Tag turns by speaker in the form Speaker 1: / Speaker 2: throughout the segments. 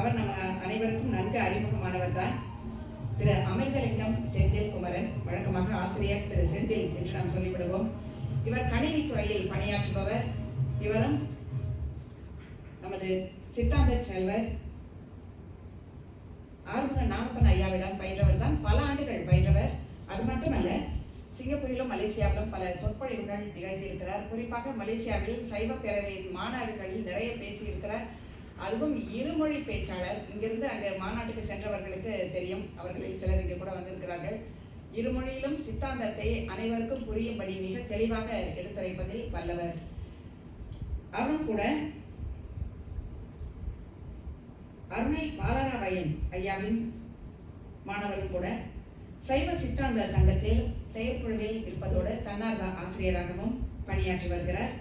Speaker 1: அவர் நம்ம அனைவருக்கும் நன்கு அறிமுகமானவர் தான். திரு அமிர்தலிங்கம் செந்தில் குமரன், வழக்கமாக ஆசிரியர் திரு செந்தில் என்று நாம் சொல்லிவிடுவோம். இவர் கணினித்துறையில் பணியாற்றுபவர். இவரும் நமது சித்தாந்த செல்வர் ஆறுமுக நாகப்பன் ஐயாவிடம் பயின்றவர் தான். பல ஆண்டுகள் பயின்றவர். அது மட்டுமல்ல, சிங்கப்பூரிலும் மலேசியாவிலும் பல சொற்பொழிவுகள் நிகழ்த்தியிருக்கிறார். குறிப்பாக மலேசியாவில் சைவ பேரவையின் மாநாடுகளில் நிறைய பேசியிருக்கிறார். அதுவும் இருமொழி பேச்சாளர். இங்கிருந்து அங்கே மாநாட்டுக்கு சென்றவர்களுக்கு தெரியும், அவர்களில் சிலர் இங்கே கூட வந்திருக்கிறார்கள். இருமொழியிலும் சித்தாந்தத்தை அனைவருக்கும் புரியும்படி மிக தெளிவாக எடுத்துரைப்பதில் வல்லவர். அவரும் கூட அருணை பாலராவையன் ஐயாவின் மாணவரும் கூட சைவ சித்தாந்த சங்கத்தில் செயற்குழுவில் இருப்பதோடு தன்னார்வ ஆசிரியராகவும் பணியாற்றி வருகிறார்.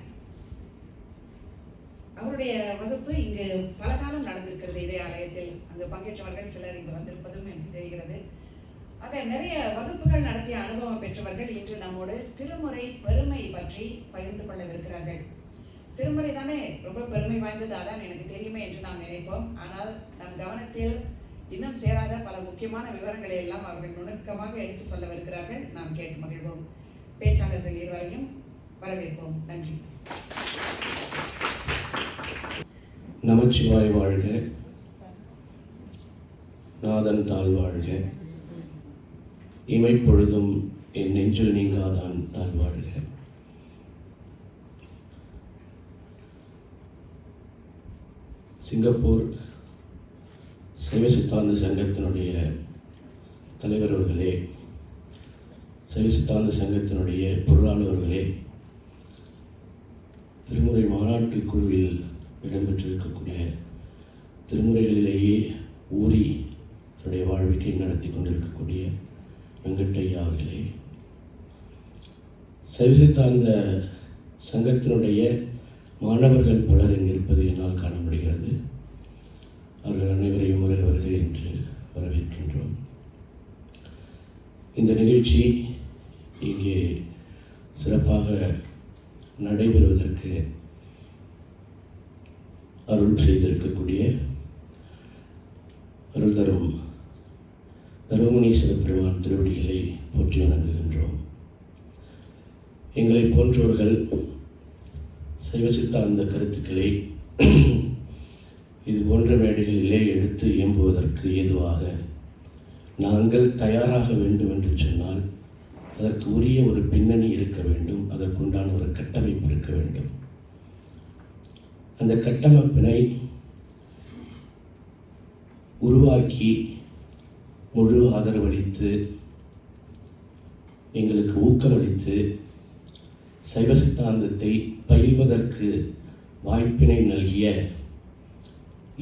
Speaker 1: அவருடைய வகுப்பு இங்கு பல காலம் நடந்திருக்கிறது. இதே ஆலயத்தில் அங்கு பங்கேற்றவர்கள் சிலர் இங்கு வந்திருப்பதும் எனக்கு தெரிகிறது. ஆக நிறைய வகுப்புகள் நடத்திய அனுபவம் பெற்றவர்கள் இன்று நம்மோடு திருமுறை பெருமை பற்றி பகிர்ந்து கொள்ளவிருக்கிறார்கள். திருமுறை தானே ரொம்ப பெருமை வாய்ந்தது, அதான் எனக்கு தெரியுமே என்று நாம் நினைப்போம். ஆனால் நம் கவனத்தில் இன்னும் சேராத பல முக்கியமான விவரங்களை எல்லாம் அவர்கள் நுணுக்கமாக எடுத்து சொல்லவிருக்கிறார்கள். நாம் கேட்டு மகிழ்வோம். பேச்சாளர்கள் இருவரையும் வரவேற்போம். நன்றி.
Speaker 2: நமச்சிவாய் வாழ்க, நாதன் தாழ் வாழ்க, இமைப்பொழுதும் என் நெஞ்சில் நீங்காதான் தாழ் வாழ்க. சிங்கப்பூர் சைவ சித்தாந்த சங்கத்தினுடைய தலைவர் அவர்களே, சைவ சித்தாந்த சங்கத்தினுடைய பொருளாளர்களே, திருமுறை மாநாட்டு குழுவில் இடம்பெற்றிருக்கக்கூடிய திருமுறைகளிலேயே ஊறி தன்னுடைய வாழ்க்கை நடத்தி கொண்டிருக்கக்கூடிய வெங்கட்டையா அவர்களே, சைவ சித்தாந்த சங்கத்தினுடைய மாணவர்கள் பலர் இங்கிருப்பது என்னால் காண முடிகிறது. அவர்கள் அனைவரையும் வருக என்று வரவேற்கின்றோம். இந்த நிகழ்ச்சி இங்கே சிறப்பாக நடைபெறுவதற்கு அருள் செய்திருக்கக்கூடிய அருள் தரும் தருமமுனீஸ்வர பெருமான் திருவடிகளை போற்றி வணங்குகின்றோம். எங்களை போன்றவர்கள் சைவ சித்தாந்த கருத்துக்களை இது போன்ற மேடைகளிலே எடுத்து இயம்புவதற்கு ஏதுவாக நாங்கள் தயாராக வேண்டும் என்று சொன்னால் அதற்கு உரிய ஒரு பின்னணி இருக்க வேண்டும், அதற்குண்டான ஒரு கட்டமைப்பு இருக்க வேண்டும். அந்த கட்டமைப்பினை உருவாக்கி முழு ஆதரவளித்து எங்களுக்கு ஊக்கமளித்து சைவ சித்தாந்தத்தை பயில்வதற்கு வாய்ப்பினை நல்கிய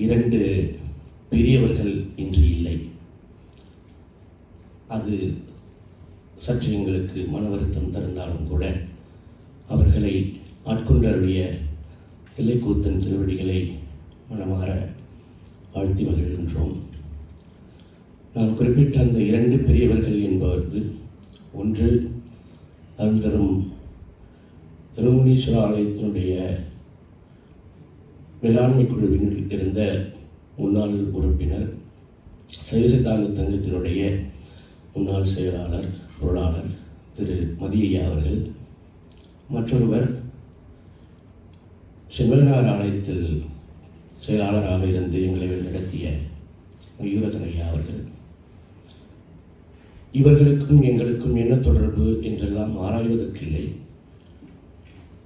Speaker 2: இரண்டு பெரியவர்கள் இன்று இல்லை. அது சற்று எங்களுக்கு மன வருத்தம் தந்தாலும் கூட அவர்களை ஆட்கொண்டருடைய தில்லைக்கூத்தன் திருவடிகளை மனமாற வாழ்த்தி மகிழ்கின்றோம். நான் குறிப்பிட்ட அந்த இரண்டு பெரியவர்கள் என்பவர்கள், ஒன்று அருள் தரும் திருமுனீஸ்வர ஆலயத்தினுடைய மேலாண்மை குழுவில் இருந்த முன்னாள் உறுப்பினர், சைவ சித்தாந்த சங்கத்தினுடைய முன்னாள் செயலாளர் பொருளாளர் திரு மதியையா அவர்கள். மற்றொருவர் செம்மனார் ஆலயத்தில் செயலாளராக இருந்து எங்களை நடத்திய மயூரதன் ஐயா அவர்கள். இவர்களுக்கும் எங்களுக்கும் என்ன தொடர்பு என்றெல்லாம் ஆராய்வதற்கில்லை.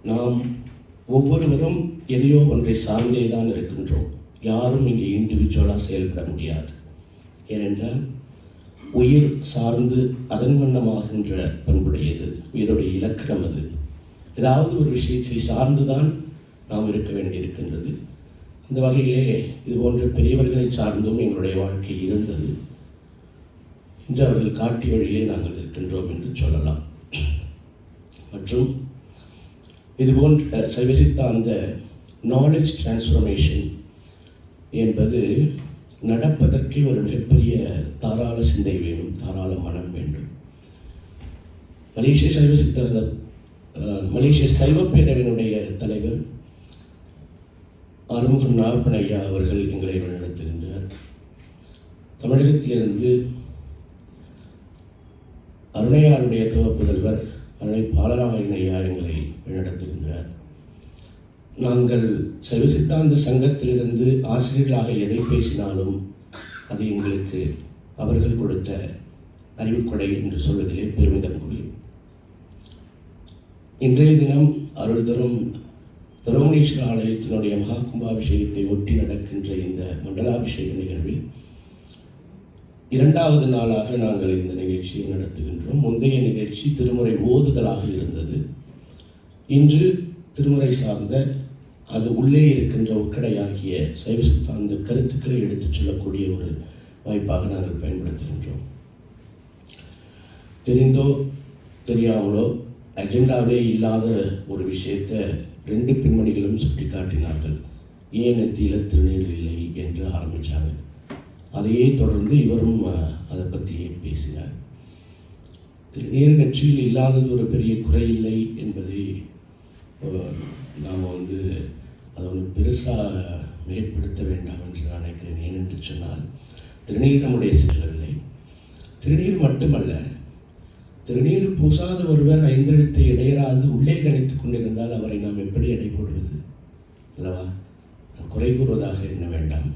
Speaker 2: நாம் ஒவ்வொருவரும் எதையோ ஒன்றை சார்ந்தே தான் இருக்கின்றோம். யாரும் இங்கே இண்டிவிஜுவலாக செயல்பட முடியாது. ஏனென்றால் உயிர் சார்ந்து அதன் வண்ணமாகின்ற பண்புடையது, உயிருடைய இலக்கணம் அது. ஏதாவது ஒரு விஷயத்தை சார்ந்துதான் நாம் இருக்க வேண்டியிருக்கின்றது. அந்த வகையிலே இது போன்ற பெரியவர்களை சார்ந்தும் எங்களுடைய வாழ்க்கை இருந்தது. இன்று அவர்கள் காட்டிய வழியிலே நாங்கள் இருக்கின்றோம் என்று சொல்லலாம். மற்றும் இதுபோன்ற சைவ சித்தாந்த நாலேஜ் டிரான்ஸ்ஃபர்மேஷன் என்பது நடப்பதற்கே ஒரு மிகப்பெரிய தாராள சிந்தை வேணும், தாராள மனம் வேண்டும். மலேசிய சைவ பேரவையினுடைய தலைவர் ஆறுமுக நாகப்பன் ஐயா அவர்கள் எங்களை வழிநடத்துகின்றார். தமிழகத்திலிருந்து அருணையாருடைய துவப்புதல்வர் அருணை பாலராயன் ஐயா எங்களை வழிநடத்துகின்றார். நாங்கள் சைவ சித்தாந்த சங்கத்திலிருந்து ஆசிரியர்களாக எதை பேசினாலும் அது எங்களுக்கு அவர்கள் கொடுத்த அறிவுக்கொடை என்று சொல்வதிலே பெருமிதம் கொள்ளும். இன்றைய தினம் அருள் தரும் தருமணீஸ்வர ஆலயத்தினுடைய மகா கும்பாபிஷேகத்தை ஒட்டி நடக்கின்ற இந்த மண்டலாபிஷேக நிகழ்வில் 2வது நாளாக நாங்கள் இந்த நிகழ்ச்சியை நடத்துகின்றோம். முந்தைய நிகழ்ச்சி திருமுறை ஓதுதலாக இருந்தது. இன்று திருமுறை சார்ந்த அது உள்ளே இருக்கின்ற உட்கடையாகிய சைவ சித்தாந்த கருத்துக்களை எடுத்துச் சொல்லக்கூடிய ஒரு வாய்ப்பாக நாங்கள் பயன்படுத்துகின்றோம். தெரிந்தோ தெரியாமலோ அஜெண்டாவிலே இல்லாத ஒரு விஷயத்தை 2 பெண்மணிகளும் சுட்டி காட்டினார்கள். ஏன் நெத்தியில் திருநீர் இல்லை என்று ஆரம்பித்தாங்க. அதையே தொடர்ந்து இவரும் அதை பற்றியே பேசினார். திருநீர் நெற்றியில் இல்லாதது ஒரு பெரிய குறை இல்லை என்பதை நாம் அதை பெருசாக மிகைப்படுத்த வேண்டாம் என்று நான் நினைக்கிறேன். ஏனென்று சொன்னால் திருநீர் நம்முடைய செல்லவில்லை. திருநீர் மட்டுமல்ல, திருநீர் பூசாத ஒருவர் 5 எழுத்தை இடையராது உள்ளே கணித்துக் கொண்டிருந்தால் அவரை நாம் எப்படி எடை போடுவது அல்லவா? குறை கூறுவதாக எண்ண வேண்டாம்.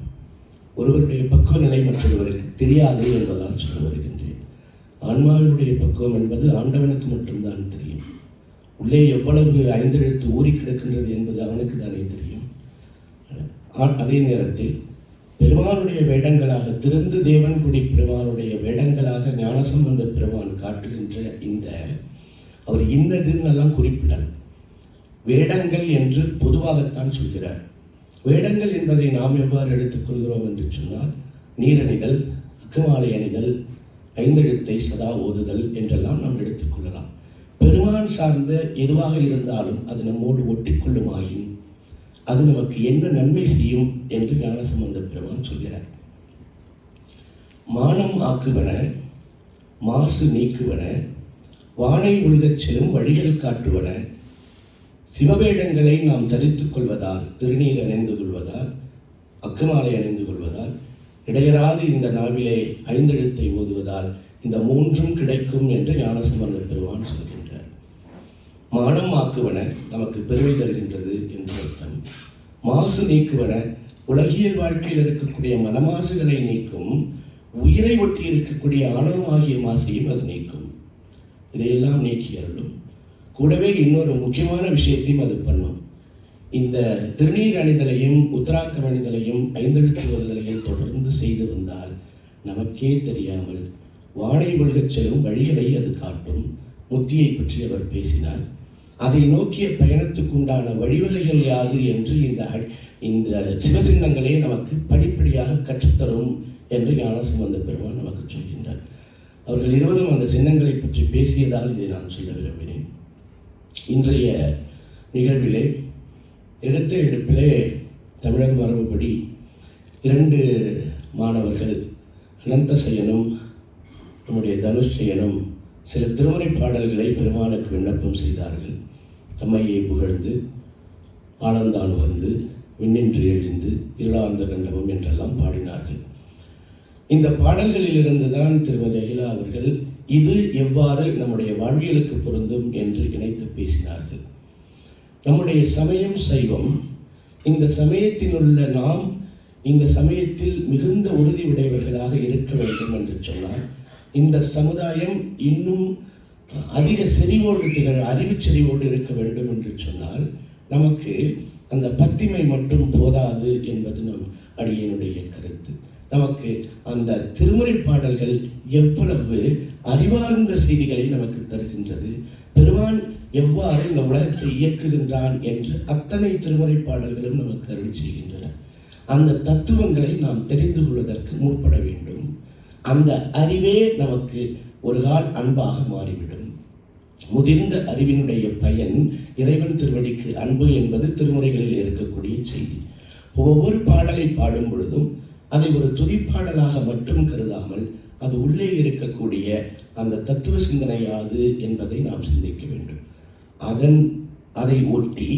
Speaker 2: ஒருவருடைய பக்குவ நிலை மற்றொருவருக்கு தெரியாது என்பதால் சொல்ல வருகின்றேன். ஆன்மாவினுடைய பக்குவம் என்பது ஆண்டவனுக்கு மட்டும்தான் தெரியும். உள்ளே எவ்வளவு 5 எழுத்து ஊறி கிடக்கின்றது என்பது அவனுக்கு தானே தெரியும். அதே நேரத்தில் பெருமானுடைய வேடங்களாக திருந்து தேவன்குடி பெருமானுடைய வேடங்களாக ஞானசம்பந்த பெருமான் காட்டுகின்ற இந்த அவர் இன்னதுன்னெல்லாம் குறிப்பிடல் வேடங்கள் என்று பொதுவாகத்தான் சொல்கிறார். வேடங்கள் என்பதை நாம் எவ்வாறு எடுத்துக்கொள்கிறோம் என்று சொன்னால் நீரணிதல், அக்குமாலை அணிதல், 5 எழுத்தை சதா ஓதுதல் என்றெல்லாம் நாம் எடுத்துக்கொள்ளலாம். பெருமான் சார்ந்த எதுவாக இருந்தாலும் அது நம்மோடு ஒட்டிக்கொள்ளுமாயின் அது நமக்கு என்ன நன்மை செய்யும் என்று ஞானசம்பந்த பெருமான் சொல்கிறார். மானம் ஆக்குவன, மாசு நீக்குவன, வானை உள்கச் செல்லும் வழிகள் காட்டுவன, சிவவேடங்களை நாம் தரித்துக் கொள்வதால், திருநீர் அணிந்து கொள்வதால், அக்குமாலை அணிந்து கொள்வதால், இடையராது இந்த நாவிலே 5 எழுத்தை ஓதுவதால் இந்த 3ம் கிடைக்கும் என்று ஞானசம்பந்த பெருமான் சொல்கின்றார். மானம் ஆக்குவன நமக்கு பெருமை தருகின்றது என்று அர்த்தம். மாசு நீக்குவன உலகியல் வாழ்க்கையில் இருக்கக்கூடிய மனமாசுகளை நீக்கும். உயிரை ஒட்டி இருக்கக்கூடிய ஆணவம் ஆகிய மாசையும் அது நீக்கும். இதையெல்லாம் நீக்கி அருளும். கூடவே இன்னொரு முக்கியமான விஷயத்தையும் அது பண்ணும். இந்த திருநீர் அணிதலையும் உத்தராக்கம் அணிதலையும் 5 எழுத்து வருதலையும் தொடர்ந்து செய்து வந்தால் நமக்கே தெரியாமல் வானை உள்கச் செல்லும் வழிகளை அது காட்டும். முத்தியை பற்றி அவர் பேசினார். அதை நோக்கிய பயணத்துக்குண்டான வழிவகைகள் யாது என்று இந்த சிவசின்னங்களே நமக்கு படிப்படியாக கற்றுத்தரும் என்று ஞானசம்பந்த பெருமான் நமக்கு சொல்கின்றார். அவர்கள் இருவரும் அந்த சின்னங்களை பற்றி பேசியதால் இதை நான் சொல்ல விரும்பினேன். இன்றைய நிகழ்விலே எடுத்த எடுப்பிலே தமிழக மரபுப்படி 2 மாணவர்கள் அனந்தசயனும் நம்முடைய தனுஷ்சயனும் சில திருமுறை பாடல்களை பெருமானுக்கு விண்ணப்பம் செய்தார்கள். தம்மையை புகழ்ந்து, ஆனந்தான் உகந்து, விண்ணின்று எழுந்து, இருளார்ந்த கண்டமும் என்றெல்லாம் பாடினார்கள். இந்த பாடல்களிலிருந்து தான் திருமதி அகிலா அவர்கள் இது எவ்வாறு நம்முடைய வாழ்வியலுக்கு பொருந்தும் என்று இணைத்து பேசினார்கள். நம்முடைய சமயம் சைவம். இந்த சமயத்தில் உள்ள நாம் இந்த சமயத்தில் மிகுந்த உறுதி உடையவர்களாக இருக்க வேண்டும் என்று சொன்னால் இந்த சமுதாயம் இன்னும் அதிக செறிவோடு அறிவு செறிவோடு இருக்க வேண்டும் என்று சொன்னால் நமக்கு அந்த பத்திமை மட்டும் போதாது என்பது நம் அடியனுடைய கருத்து. நமக்கு அந்த திருமுறை பாடல்கள் எவ்வளவு அறிவார்ந்த செய்திகளை நமக்கு தருகின்றது, பெருமான் எவ்வாறு இந்த உலகத்தை இயக்குகின்றான் என்று அத்தனை திருமுறை பாடல்களும் நமக்கு அருளி செய்கின்றன. அந்த தத்துவங்களை நாம் தெரிந்து கொள்வதற்கு முற்பட வேண்டும். அந்த அறிவே நமக்கு ஒரு கால் அன்பாக மாறிவிடும். முதிர்ந்த அறிவினுடைய பயன் இறைவன் திருவடிக்கு அன்பு என்பது திருமுறைகளில் இருக்கக்கூடிய செய்தி. ஒவ்வொரு பாடலை பாடும் பொழுதும் அதை ஒரு துதிப்பாடலாக மட்டும் கருதாமல் அது உள்ளே இருக்கக்கூடிய அந்த தத்துவ சிந்தனை யாது என்பதை நாம் சிந்திக்க வேண்டும். அதை ஒட்டி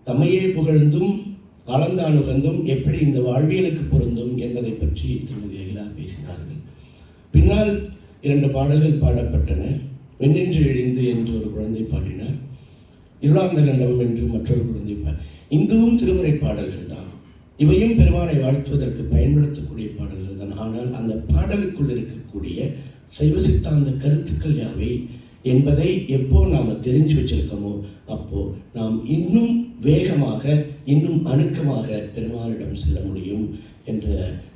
Speaker 2: தம்மையே புகழ்ந்தும் ஆனந்தானுகந்தும் எப்படி இந்த வாழ்வியலுக்கு பொருந்தும் என்பதை பற்றி திருமதி அகிலா பின்னால் 2 பாடல்கள் பாடப்பட்டன. வெண்ணின்று எழுந்து என்று ஒரு குழந்தை பாடினார், இருளார்ந்த கண்டவம் என்று மற்றொரு குழந்தை இதுவும் திருமுறை பாடல்கள் தான். இவையும் பெருமானை வாழ்த்துவதற்கு பயன்படுத்தக்கூடிய பாடல்கள் தான். ஆனால் அந்த பாடலுக்குள் இருக்கக்கூடிய சைவ சித்தாந்த கருத்துக்கள் யாவை என்பதை எப்போ நாம் தெரிஞ்சு வச்சிருக்கோமோ அப்போ நாம் இன்னும் வேகமாக, இன்னும் அணுக்கமாக பெருமானிடம் செல்ல முடியும் என்ற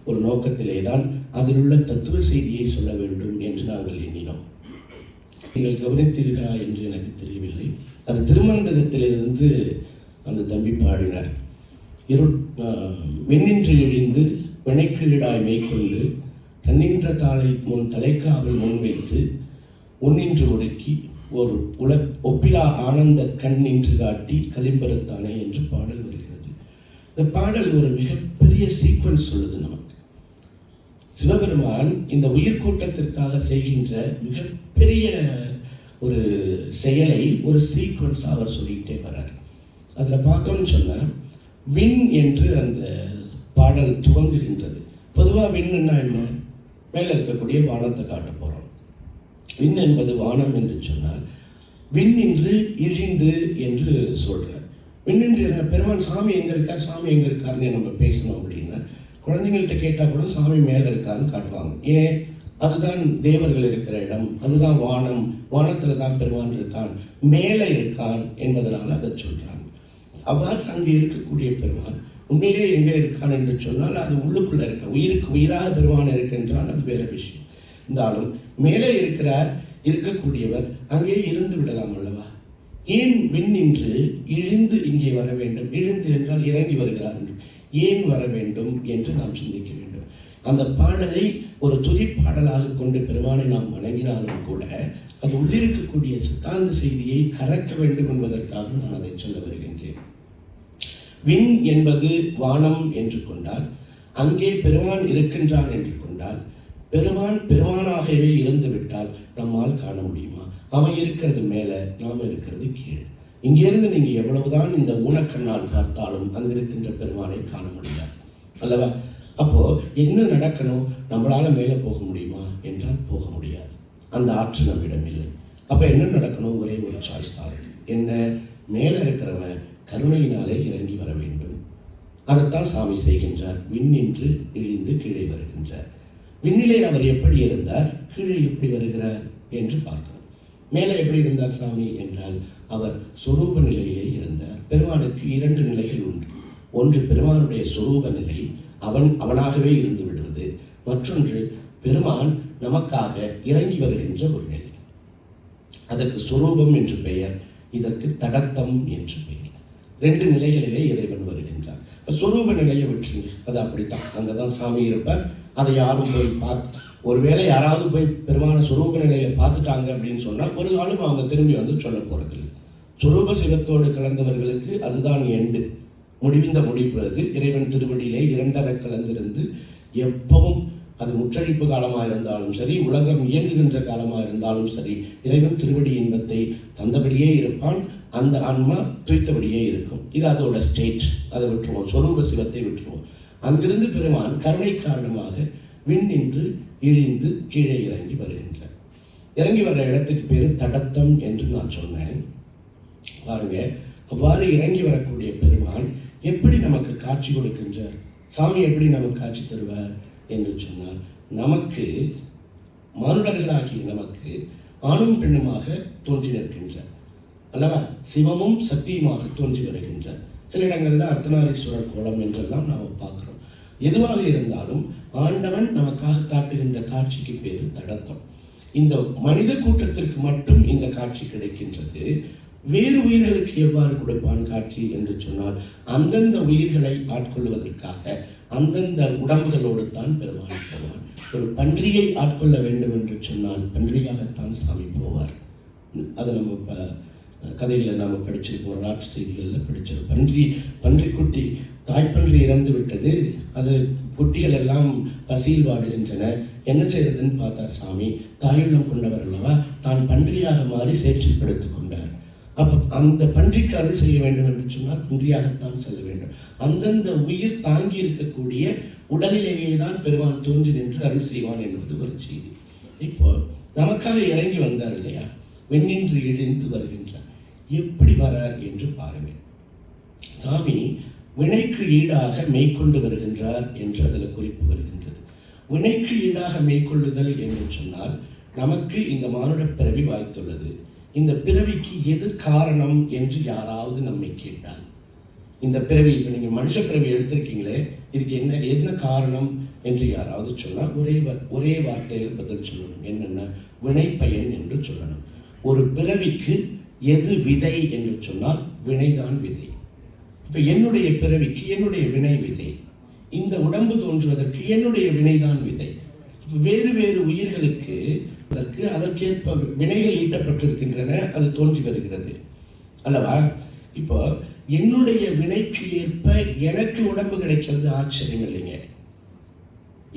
Speaker 2: ஒரு நோக்கத்திலே தான் அதில் உள்ள தத்துவ செய்தியை சொல்ல வேண்டும் என்று நாங்கள் எண்ணினோம். நீங்கள் கவனித்தீர்களா என்று எனக்கு தெரியவில்லை. அது திருமந்தகத்திலிருந்து அந்த தம்பி பாடினார். வெண்ணின்று எழுந்து வினைக்கீடாய் மெய்கொண்டு தன்னின்ற தாளை முன் தலைக்காவல் முன்வைத்து உன்னின்று ஒடுக்கி ஒரு ஒப்பிலா ஆனந்த கண் நின்று காட்டி கலிம்பருத்தானே என்று பாடல் வருகிறது. இந்த பாடல் ஒரு மிகப்பெரிய சீக்வன்ஸ் சொல்லுது நமக்கு. சிவபெருமான் இந்த உயிர்கூட்டத்திற்காக செய்கின்ற மிகப்பெரிய ஒரு செயலை ஒரு சீக்வன்ஸ் அவர் சொல்லிக்கிட்டே வர்றார். அதில் பார்த்தோம்னு சொன்னால் விண் என்று அந்த பாடல் துவங்குகின்றது. பொதுவாக விண்ணுன்னா என்ன? மேலே இருக்கக்கூடிய வானத்தை காட்ட போகிறோம். விண் என்பது வானம் என்று சொன்னால் விண்ணின்று இழிந்து என்று சொல்கிறார். விண்ணின்று பெருமான் சாமி எங்கே இருக்கார், சாமி எங்கே இருக்காருன்னு நம்ம பேசணும் அப்படின்னா குழந்தைங்கள்ட்ட கேட்டால் கூட சாமி மேலே இருக்காருன்னு காட்டுவாங்க. ஏன்? அதுதான் தேவர்கள் இருக்கிற இடம், அதுதான் வானம், வானத்தில் தான் பெருமான் இருக்கான், மேலே இருக்கான் என்பதனால அதை சொல்கிறாங்க. அவ்வாறு அங்கே இருக்கக்கூடிய பெருமான் உண்மையிலே எங்கே இருக்கான் என்று சொன்னால் அது உள்ளுக்குள்ளே இருக்க, உயிருக்கு உயிராக பெருமான் இருக்கின்றான், அது வேற விஷயம். இருந்தாலும் மேலே இருக்கக்கூடியவர் அங்கே இருந்து விடலாம் அல்லவா? ஏன் விண்ணின்று இழிந்து இங்கே வர வேண்டும்? இழிந்து என்றால் இறங்கி வருகிறார் என்று. ஏன் வர வேண்டும் என்று நாம் சிந்திக்க வேண்டும். அந்த பாடலை ஒரு துதிப்பாடலாக கொண்டு பெருமானை நாம் வணங்கினாலும் கூட அது உள்ளிருக்கக்கூடிய சித்தாந்த செய்தியை கறக்க வேண்டும் என்பதற்காக நான் அதை சொல்ல வருகின்றேன். விண் என்பது வானம் என்று கொண்டால், அங்கே பெருமான் இருக்கின்றான் என்று கொண்டால், பெருமானாகவே இருந்து விட்டால் நம்மால் காண முடியுமா? அவன் இருக்கிறது மேலே, நாம் இருக்கிறது கீழே. இங்கிருந்து நீங்க எவ்வளவுதான் இந்த ஊனக்கண்ணால் பார்த்தாலும் அங்கு இருக்கின்ற பெருமானை காண முடியாது அல்லவா? அப்போ என்ன நடக்கணும்? நம்மளால மேலே போக முடியுமா என்றால் போக முடியாது. அந்த ஆற்றல் நம்மிடம் இல்லை. அப்ப என்ன நடக்கணும்? ஒரே ஒரு சாய்ஸ் தான் இருக்கு. என்ன? மேலே இருக்கிறவன் கருணையினாலே இறங்கி வர வேண்டும். அதைத்தான் சாமி செய்கின்றார். விண்ணின்று இழிந்து கீழே வருகின்றார். விண்ணிலே அவர் எப்படி இருந்தார், கீழே எப்படி வருகிறார் என்று பார்க்கணும். மேலே எப்படி இருந்தார் சாமி என்றால் அவர் சொரூப நிலையிலே இருந்தார். பெருமானுக்கு 2 நிலைகள் உண்டு. ஒன்று பெருமானுடைய சொரூப நிலை, அவனாகவே இருந்து விடுவது. மற்றொன்று பெருமான் நமக்காக இறங்கி வருகின்ற ஒரு நிலை. அதற்கு சொரூபம் என்று பெயர், இதற்கு தடத்தம் என்று பெயர். 2 நிலைகளிலே இறைவன் வருகின்றார். சொரூப நிலையை விட்டுருங்க, அது அப்படித்தான், அங்கதான் சாமி இருப்பார். அதை யாரும் போய் ஒருவேளை யாராவது போய் பெருமான சொரூப நிலையில பார்த்துட்டாங்க அப்படின்னு சொன்னால் ஒரு காலம் அவங்க திரும்பி வந்து சொல்ல போறதில்லை. சொரூப சிவத்தோடு கலந்தவர்களுக்கு அதுதான் எண்டு, முடிவிந்த முடிவுறது. இறைவன் திருவடியிலே 2 கலந்திருந்து எப்பவும், அது முற்றழிப்பு காலமாக இருந்தாலும் சரி, உலகம் இயங்குகின்ற காலமாக இருந்தாலும் சரி, இறைவன் திருவடி இன்பத்தை தந்தபடியே இருப்பான். அந்த ஆன்மா துய்த்தபடியே இருக்கும். இது அதோட ஸ்டேட். அதை விட்டுருவோம், சொரூப சிவத்தை விட்டுருவோம். அங்கிருந்து பெருமான் கருணை காரணமாக விண்ணின்று இழிந்து கீழே இறங்கி வருகின்றார். இறங்கி வர்ற இடத்துக்கு பேரு தடத்தம் என்று நான் சொன்னேன். பாருங்க, அவ்வாறு இறங்கி வரக்கூடிய பெருமான் எப்படி நமக்கு காட்சி கொடுக்கின்றார்? சாமி எப்படி நமக்கு காட்சி தருவார் என்று சொன்னால், நமக்கு மானுடர்களாகிய நமக்கு ஆணும் பெண்ணுமாக தோன்றி நிற்கின்றார் அல்லவா? சிவமும் சக்தியுமாக தோன்றி வருகின்றார். சில இடங்கள்ல அர்த்தநாரீஸ்வரர் கோலம் என்றெல்லாம் நாம் பார்க்கிறோம். எதுவாக இருந்தாலும் ஆண்டவன் நமக்காக காட்டுகின்ற காட்சிக்கு பேரு தடத்தம். இந்த மனித கூட்டத்திற்கு மட்டும் இந்த காட்சி கிடைக்கின்றது. வேறு உயிர்களுக்கு எவ்வாறு கொடுப்பான் காட்சி என்று சொன்னால், அந்தந்த உயிர்களை ஆட்கொள்வதற்காக அந்தந்த உடம்புகளோடு தான் பெருமான் போவான். ஒரு பன்றியை ஆட்கொள்ள வேண்டும் என்று சொன்னால் பன்றியாகத்தான் சாமி போவார். அதை நம்ம கதையில் நாம் படிச்சிருப்போம், வரலாற்று செய்திகளில் படிச்சிருப்போம். பன்றிக்குட்டி, தாய்ப்பன்றி இறந்து விட்டது, அது குட்டிகள் எல்லாம் பசியில் வாடுகின்றன. என்ன செய்யறதுன்னு பார்த்தார் சாமி. தாயுள்ளம் கொண்டவர் அல்லவா, தான் பன்றியாக மாறி சேற்றில் படுத்துக் கொண்டார். அப்போ அந்த பன்றிக்கு அருள் செய்ய வேண்டும் என்று சொன்னால் பன்றியாகத்தான் செல்ல வேண்டும். அந்தந்த உயிர் தாங்கி இருக்கக்கூடிய உடலிலேயே தான் பெருமான் தோன்றி நின்று அருள் செய்வான் என்பது ஒரு செய்தி. இப்போ நமக்காக இறங்கி வந்தார் இல்லையா, வெண்ணின்று இழிந்து வருகின்றார். எப்படி வரார் என்று பாருங்கள். சாமி வினைக்கு ஈடாக மெய்க்கொண்டு வருகின்றார் என்று அதில் குறிப்பு வருகின்றது. வினைக்கு ஈடாக மெய்க்கொள்ளுதல் என்று சொன்னால், நமக்கு இந்த மானுட பிறவி வாய்த்துள்ளது. இந்த பிறவிக்கு எது காரணம் என்று யாராவது நம்மை கேட்டால், இந்த பிறவி, இப்போ நீங்கள் மனுஷ பிறவி எடுத்திருக்கீங்களே, இதுக்கு என்ன காரணம் என்று யாராவது சொன்னால் ஒரே வார்த்தையில் பதில் சொல்லணும். என்னென்ன? வினை பயன் என்று சொல்லணும். ஒரு பிறவிக்கு எது விதை என்று சொன்னால் வினைதான் விதை. இப்போ என்னுடைய பிறவிக்கு என்னுடைய வினை விதை. இந்த உடம்பு தோன்றுவதற்கு என்னுடைய வினைதான் விதை. வேறு வேறு உயிர்களுக்கு அதற்கேற்ப வினைகள் ஈட்டப்பட்டிருக்கின்றன, அது தோன்றி வருகிறது அல்லவா? இப்போ என்னுடைய வினைக்கு ஏற்ப எனக்கு உடம்பு கிடைக்கிறது ஆச்சரியம் இல்லைங்க.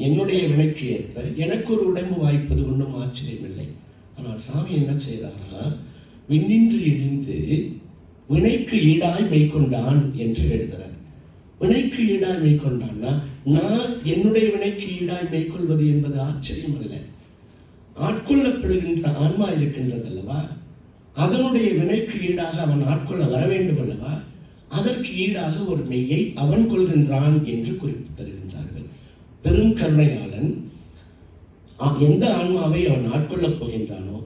Speaker 2: என்னுடைய வினைக்கு ஏற்ப எனக்கு ஒரு உடம்பு வாய்ப்பது ஒன்றும் ஆச்சரியம் இல்லை. ஆனால் சாமி என்ன செய்யறாரா, விண்ணின்று இழிந்து வினைக்கு ஈடாய் மெய்கொண்டான் என்று எழுதுறார். வினைக்கு ஈடாய் மெய்கொண்டான்னா, நான் என்னுடைய வினைக்கு ஈடாய் மெய்கொள்வது என்பது ஆச்சரியம் அல்ல. ஆட்கொள்ளப்படுகின்ற ஆன்மா இருக்கின்றது அல்லவா, அதனுடைய வினைக்கு ஈடாக அவன் ஆட்கொள்ள வர வேண்டும் அல்லவா, அதற்கு ஈடாக ஒரு மெய்யை அவன் கொள்கின்றான் என்று குறிப்பு தருகின்றார்கள். பெரும் கருணையாளன் எந்த ஆன்மாவை அவன் ஆட்கொள்ளப் போகின்றானோ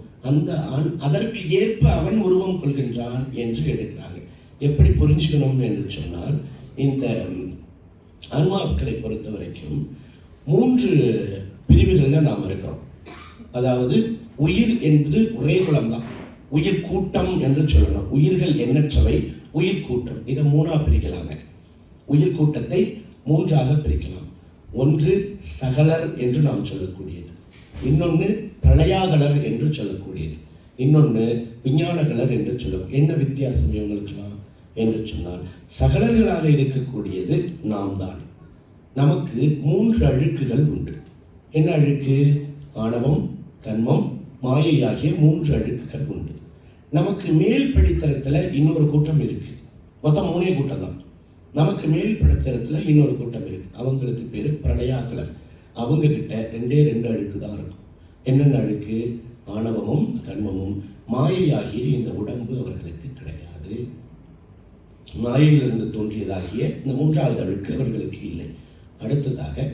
Speaker 2: அதற்கு ஏற்ப அவன் உருவம் கொள்கின்றான் என்று எடுக்கிறாங்க. எப்படி புரிஞ்சுக்கணும் என்று சொன்னால், இந்த ஆன்மாக்களை பொறுத்த வரைக்கும் 3 பிரிவுகளில் நாம் இருக்கிறோம். அதாவது உயிர் என்பது ஒரே குலம்தான், உயிர் கூட்டம் என்று சொல்லணும். உயிர்கள் எண்ணற்றவை, உயிர் கூட்டம். இதை 3ஆக பிரிக்கலாங்க. உயிர் கூட்டத்தை 3ஆக பிரிக்கலாம். ஒன்று சகலர் என்று நாம் சொல்லக்கூடியது, இன்னொன்று பிரளயாகலர் என்று சொல்லக்கூடியது, இன்னொன்று விஞ்ஞானகலர் என்று சொல்லக்கூடிய. என்ன வித்தியாசம் இவங்களுக்கெல்லாம் என்று சொன்னால், சகலர்களாக இருக்கக்கூடியது நாம் தான். நமக்கு 3 அழுக்குகள் உண்டு. என்ன அழுக்கு? ஆணவம், கன்மம், மாயை ஆகிய 3 அழுக்குகள் உண்டு. நமக்கு மேல் படித்தரத்தில் இன்னொரு கூட்டம் இருக்கு. மொத்தம் 3 கூட்டம் தான். நமக்கு மேல் படித்தரத்தில் இன்னொரு கூட்டம் இருக்கு. அவங்களுக்கு பேரு பிரளயாகலர். அவங்க கிட்ட 2 அழுக்கு தான் இருக்கும். என்னென்ன அழுக்கு? ஆணவமும் கன்மமும். மாயை ஆகிய இந்த உடம்பு அவர்களுக்கு கிடையாது. மாயையிலிருந்து தோன்றியதாகிய இந்த 3வது அழுக்கு அவர்களுக்கு இல்லை. அடுத்ததாக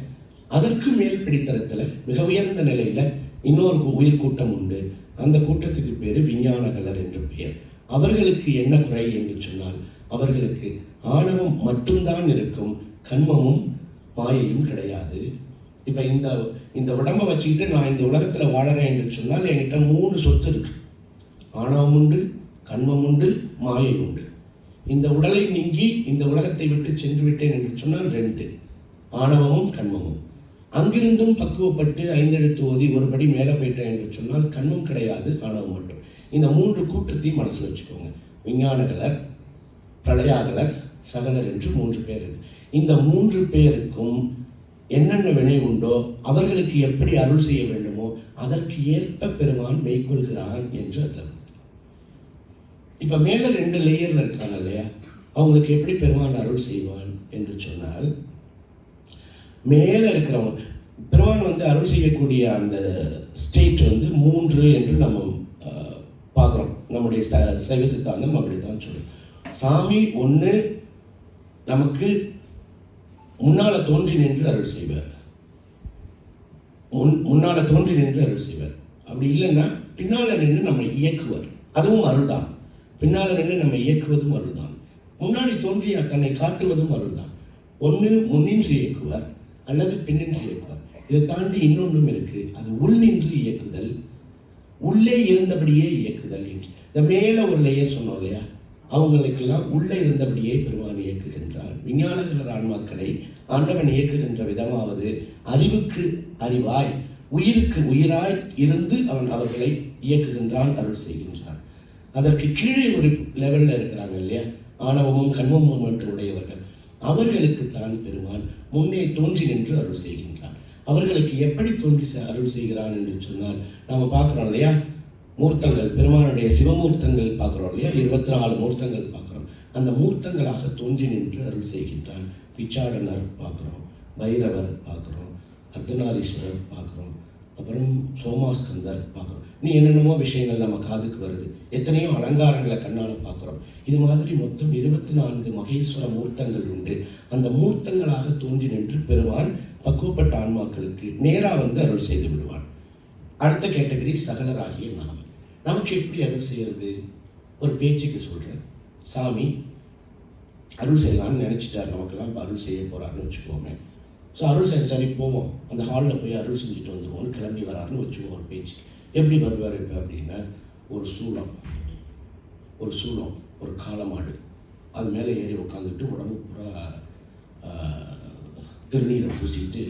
Speaker 2: அதற்கு மேல் படித்தரத்தில் மிக உயர்ந்த நிலையில இன்னொரு உயிர் கூட்டம் உண்டு. அந்த கூட்டத்துக்கு பேரு விஞ்ஞானகலர் என்று பெயர். அவர்களுக்கு என்ன குறை என்று சொன்னால், அவர்களுக்கு ஆணவம் மட்டும்தான் இருக்கும், கன்மமும் மாயையும் கிடையாது. இப்ப இந்த உடம்பை வச்சுக்கிட்டு நான் இந்த உலகத்துல வாழறேன் என்று சொன்னால், என்கிட்ட 3 சொத்து இருக்கு. ஆணவம் உண்டு, கன்மம் உண்டு, மாயை உண்டு. இந்த உடலை நீங்கி இந்த உலகத்தை விட்டு சென்று விட்டேன் என்று சொன்னால் 2, ஆணவமும் கன்மமும். அங்கிருந்தும் பக்குவப்பட்டு 5 எழுத்து ஓதி ஒரு படி மேலே போயிட்டேன் என்று சொன்னால் கன்மம் கிடையாது, ஆணவம் மட்டும். இந்த 3 கூட்டத்தையும் மனசில் வச்சுக்கோங்க. விஞ்ஞானகலர், பிரளயாகலர், சகலர் என்று 3 பேர் இருக்கு. இந்த 3 பேருக்கும் என்னென்ன வினை உண்டோ, அவர்களுக்கு எப்படி அருள் செய்ய வேண்டுமோ அதற்கு ஏற்ப பெருமான் மெய்கொள்கிறான் என்று அதில். இப்ப மேல 2 லேயர்ல இருக்காங்க இல்லையா, அவங்களுக்கு எப்படி பெருமான் அருள் செய்வான் என்று சொன்னால், மேல இருக்கிறவங்க பெருமான் அருள் செய்யக்கூடிய அந்த ஸ்டேட் 3 என்று நம்ம பார்க்குறோம். நம்முடைய சைவ சித்தாந்தம் அப்படித்தான் சொல்லும். சாமி ஒன்று நமக்கு முன்னால தோன்றி நின்று அருள் செய்வார், முன்னால தோன்றி நின்று அருள் செய்வார். அப்படி இல்லைன்னா பின்னால நின்று நம்ம இயக்குவார், அதுவும் அருள்தான். பின்னால நின்று நம்ம இயக்குவதும் அருள்தான். முன்னாடி தோன்றி தன்னை காட்டுவதும் அருள்தான். ஒன்று முன்னின்று இயக்குவார் அல்லது பின்னின்று இயக்குவார். இதை தாண்டி இன்னொன்றும் இருக்கு, அது உள் நின்று இயக்குதல், உள்ளே இருந்தபடியே இயக்குதல் என்று. இந்த மேல ஒரு லேயர் சொன்னோம் இல்லையா, அவங்களுக்கெல்லாம் உள்ளே இருந்தபடியே பெருமான் இயக்குகின்றார். விஞ்ஞானகலர் ஆன்மாக்களை ஆண்டவன் இயக்குகின்ற விதமாவது, அறிவுக்கு அறிவாய், உயிருக்கு உயிராய் இருந்து அவன் அவர்களை இயக்குகின்றான், அருள் செய்கின்றான். அதற்கு கீழே ஒரு லெவல்ல இருக்கிறாங்க இல்லையா, ஆணவமும் கண்மமும் என்று உடையவர்கள், அவர்களுக்கு தான் பெருமான் முன்னே தோன்றி நின்று அருள் செய்கின்றான். அவர்களுக்கு எப்படி தோன்றி அருள் செய்கிறான் என்று சொன்னால், நாம பார்க்கிறோம் இல்லையா, மூர்த்தங்கள், பெருமானுடைய சிவமூர்த்தங்கள் பார்க்கிறோம் இல்லையா, 24 மூர்த்தங்கள் பார்க்கிறோம். அந்த மூர்த்தங்களாக தோன்றி நின்று அருள் செய்கின்றான். பிச்சாடனர் பார்க்கிறோம், பைரவர் பார்க்கிறோம், அர்த்தநாரீஸ்வரர் பார்க்கிறோம், அப்புறம் சோமாஸ்கந்தர் பார்க்குறோம். நீ என்னென்னமோ விஷயங்கள் நம்ம காதுக்கு வருது, எத்தனையோ அலங்காரங்களை கண்ணால் பார்க்குறோம். இது மாதிரி மொத்தம் 24 மகேஸ்வர மூர்த்தங்கள் உண்டு. அந்த மூர்த்தங்களாக தோன்றி நின்று பெருமான் பக்குவப்பட்ட ஆன்மாக்களுக்கு நேராக வந்து அருள் செய்து விடுவான். அடுத்த கேட்டகரி சகலராகிய நாம். நமக்கு எப்படி அருள் செய்யறது? ஒரு பேச்சுக்கு சொல்கிறேன், சாமி அருள் செய்யலாம்னு நினச்சிட்டார், நமக்கெல்லாம் அருள் செய்ய போகிறாருன்னு வச்சுக்கோமே. ஸோ அருள் செய்ய சரி போவோம், அந்த ஹாலில் போய் அருள் செஞ்சுட்டு வந்துடுவோம்னு கிளம்பி வராருன்னு வச்சுக்குவோம். ஒரு பேச்சு எப்படி வருவார் இப்போ அப்படின்னா, ஒரு சூளம் ஒரு காளமாடு, அது மேலே ஏறி உட்காந்துட்டு உடம்பு பூரா திருநீரை பூசிட்டு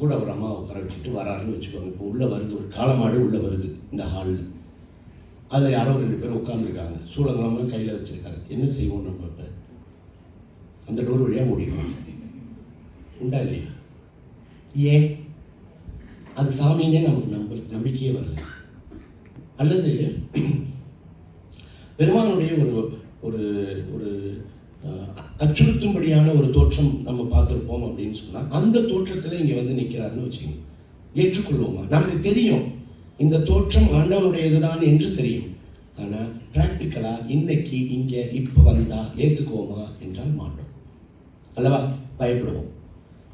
Speaker 2: கூட ஒரு அம்மா உட்கார வச்சுட்டு வராருன்னு வச்சுக்கோங்க. இப்போ உள்ளே வருது, ஒரு காளமாடு உள்ளே வருது இந்த ஹாலில். அதில் யாரோ 2 பேர் உட்காந்துருக்காங்க, சூளங்களாமல் கையில் வச்சுருக்காங்க. என்ன செய்வோம் நம்ம? இப்போ அந்த டோர் வழியாக ஓடிடுவோம். உண்டா இல்லையா? ஏன்? அது சாமின்னே நமக்கு நம்பிக்கையே வரல. அல்லது பெருமானுடைய ஒரு ஒரு அச்சுறுத்தும்படியான ஒரு தோற்றம் நம்ம பார்த்துருப்போம் அப்படின்னு சொன்னால், அந்த தோற்றத்தில் இங்கே வந்து நிற்கிறாருன்னு வச்சுக்கோங்க, ஏற்றுக்கொள்வோமா? நமக்கு தெரியும் இந்த தோற்றம் ஆண்டவனுடையது தான் என்று தெரியும். ஆனால் ப்ராக்டிக்கலாக இன்னைக்கு இங்கே இப்போ வந்தால் ஏற்றுக்குவோமா என்றால் மாட்டோம் அல்லவா? பயப்படுவோம்.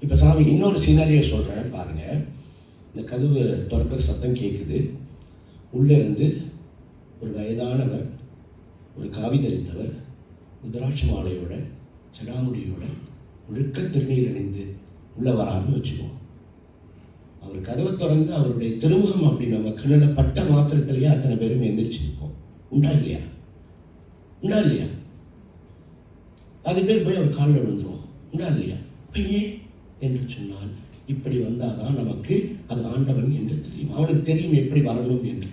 Speaker 2: இப்போ சாமி இன்னொரு சீனரியை சொல்கிறேன் பாருங்கள். இந்த கதவு திறக்கிற சத்தம் கேட்குது. உள்ளே இருந்து ஒரு வயதானவர், ஒரு காவி தரித்தவர், உத்ராட்ச மாலையோட சடாமுடியோட முழுக்க திருநீர் அணிந்து உள்ளே வரான்னு வச்சுக்குவோம். அவர் கதவை திறந்து அவருடைய திருமுகம் அப்படி நம்ம கண்ணில் பட்ட மாத்திரத்திலேயே அத்தனை பேரும் எந்திரிச்சிருப்போம். உண்டா இல்லையா? உண்டா இல்லையா? அது பேர் போய் அவர் காலில் விழுந்துருவோம். உண்டா இல்லையா? பையே என்று சொன்னால், இப்படி வந்தாதான் நமக்கு அது ஆண்டவன் என்று தெரியும். அவனுக்கு தெரியும் எப்படி வரணும் என்று.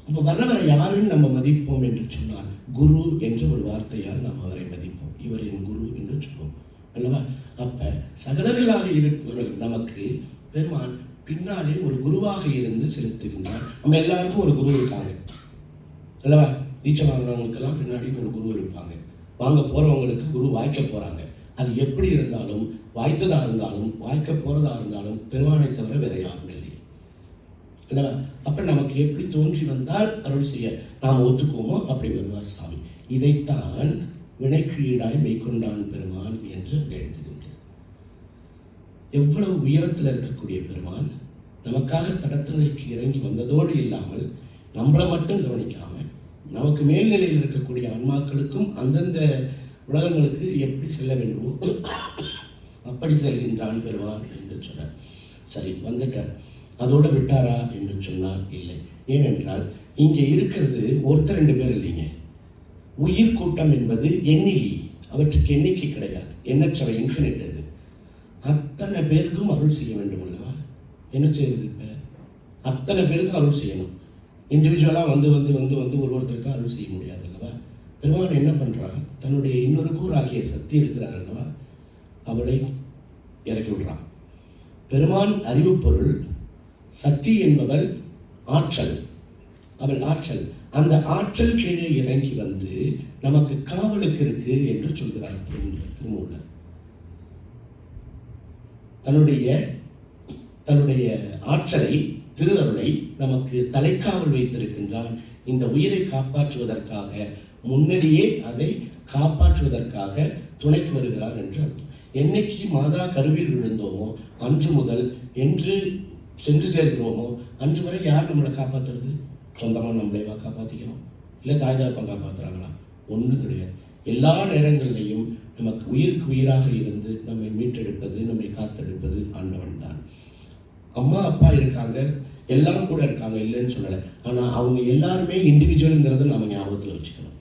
Speaker 2: அப்போ வர்றவரை யாருன்னு நம்ம மதிப்போம் என்று சொன்னால், குரு என்ற ஒரு வார்த்தையால் நாம் அவரை மதிப்போம். இவர் என் குரு என்று சொல்லுவோம் அல்லவா? அப்போ சகலர்களாக இருப்பவர்கள் நமக்கு பெருமான் பின்னாலே ஒரு குருவாக இருந்து செலுத்துகின்றார். நம்ம எல்லாருக்கும் ஒரு குரு இருக்காங்க அல்லவா? தீட்சை வாங்கினவங்களுக்கெல்லாம் பின்னாடி ஒரு குரு இருப்பாங்க. வாங்க போகிறவங்களுக்கு குரு வாய்க்க போகிறாங்க. அது எப்படி இருந்தாலும், வாய்த்ததாக இருந்தாலும் வாய்க்க போகிறதா இருந்தாலும் பெருமானை தவிர வேற யாரும் இல்லை அல்லவா? அப்போ நமக்கு எப்படி தோன்றி வந்தால் அருள் செய்ய நாம் ஒத்துக்குவோமோ அப்படி வருவார் சாமி. இதைத்தான் வினைக்கு ஈடாய் மெய்கொண்டான் பெருமான் என்று எழுதுகின்றார். எவ்வளவு உயரத்தில் இருக்கக்கூடிய பெருமான் நமக்காக தடத்திலைக்கு இறங்கி வந்ததோடு இல்லாமல் நம்மளை மட்டும் கவனிக்காம நமக்கு மேல்நிலையில் இருக்கக்கூடிய ஆன்மாக்களுக்கும் அந்தந்த உலகங்களுக்கு எப்படி செல்ல வேண்டுமோ அப்படி செல்கின்றான் பெருமான் என்று சொன்னார். சரி, வந்துட்டார். அதோடு விட்டாரா என்று சொன்னால் இல்லை. ஏனென்றால் இங்கே இருக்கிறது ஒருத்தர் 2 பேர் இல்லைங்க. உயிர் கூட்டம் என்பது எண்ணிலி, அவற்றுக்கு எண்ணிக்கை கிடையாது, எண்ணற்றவை, இன்ஃபினிட். அது அத்தனை பேருக்கும் அருள் செய்ய வேண்டும் அல்லவா? என்ன செய்யுது? இப்போ அத்தனை பேருக்கும் அருள் செய்யணும். இண்டிவிஜுவலாக வந்து வந்து வந்து வந்து ஒருத்தருக்கும் அருள் செய்ய முடியாது அல்லவா? பெருமான் என்ன பண்ணுறான்? தன்னுடைய இன்னொரு கூறாகிய சக்தி இருக்கிறார் அல்லவா, அவளை இறக்கி விடுறான். பெருமான் அறிவு பொருள், சக்தி என்பவள் ஆற்றல், அவள் ஆற்றல். அந்த ஆற்றல் கீழே இறங்கி வந்து நமக்கு காவலுக்கு இருக்கு என்று சொல்கிறார் திருமூலர். தன்னுடைய ஆற்றலை, திருஅருளை நமக்கு தலைக்காவல் வைத்திருக்கின்றான். இந்த உயிரை காப்பாற்றுவதற்காக, முன்னாடியே அதை காப்பாற்றுவதற்காக துணைக்கு வருகிறார் என்று அர்த்தம். என்னைக்கு மாதா கருவில் விழுந்தோமோ அன்று முதல் என்று சென்று சேர்க்கிறோமோ அன்று வரை யார் நம்மளை காப்பாற்றுறது? சொந்தமாக நம்மளேவா காப்பாற்றிக்கணும்? இல்லை தாய் தாப்பன் காப்பாற்றுறாங்களா? ஒன்றும் கிடையாது. எல்லா நேரங்களிலையும் நமக்கு உயிருக்கு உயிராக இருந்து நம்மை மீட்டெடுப்பது, நம்மை காத்தெடுப்பது ஆண்டவன் தான். அம்மா அப்பா இருக்காங்க, எல்லாரும் கூட இருக்காங்க, இல்லைன்னு சொல்லலை. ஆனால் அவங்க எல்லாருமே இண்டிவிஜுவலுங்கிறத நம்ம ஞாபகத்தில் வச்சுக்கணும்.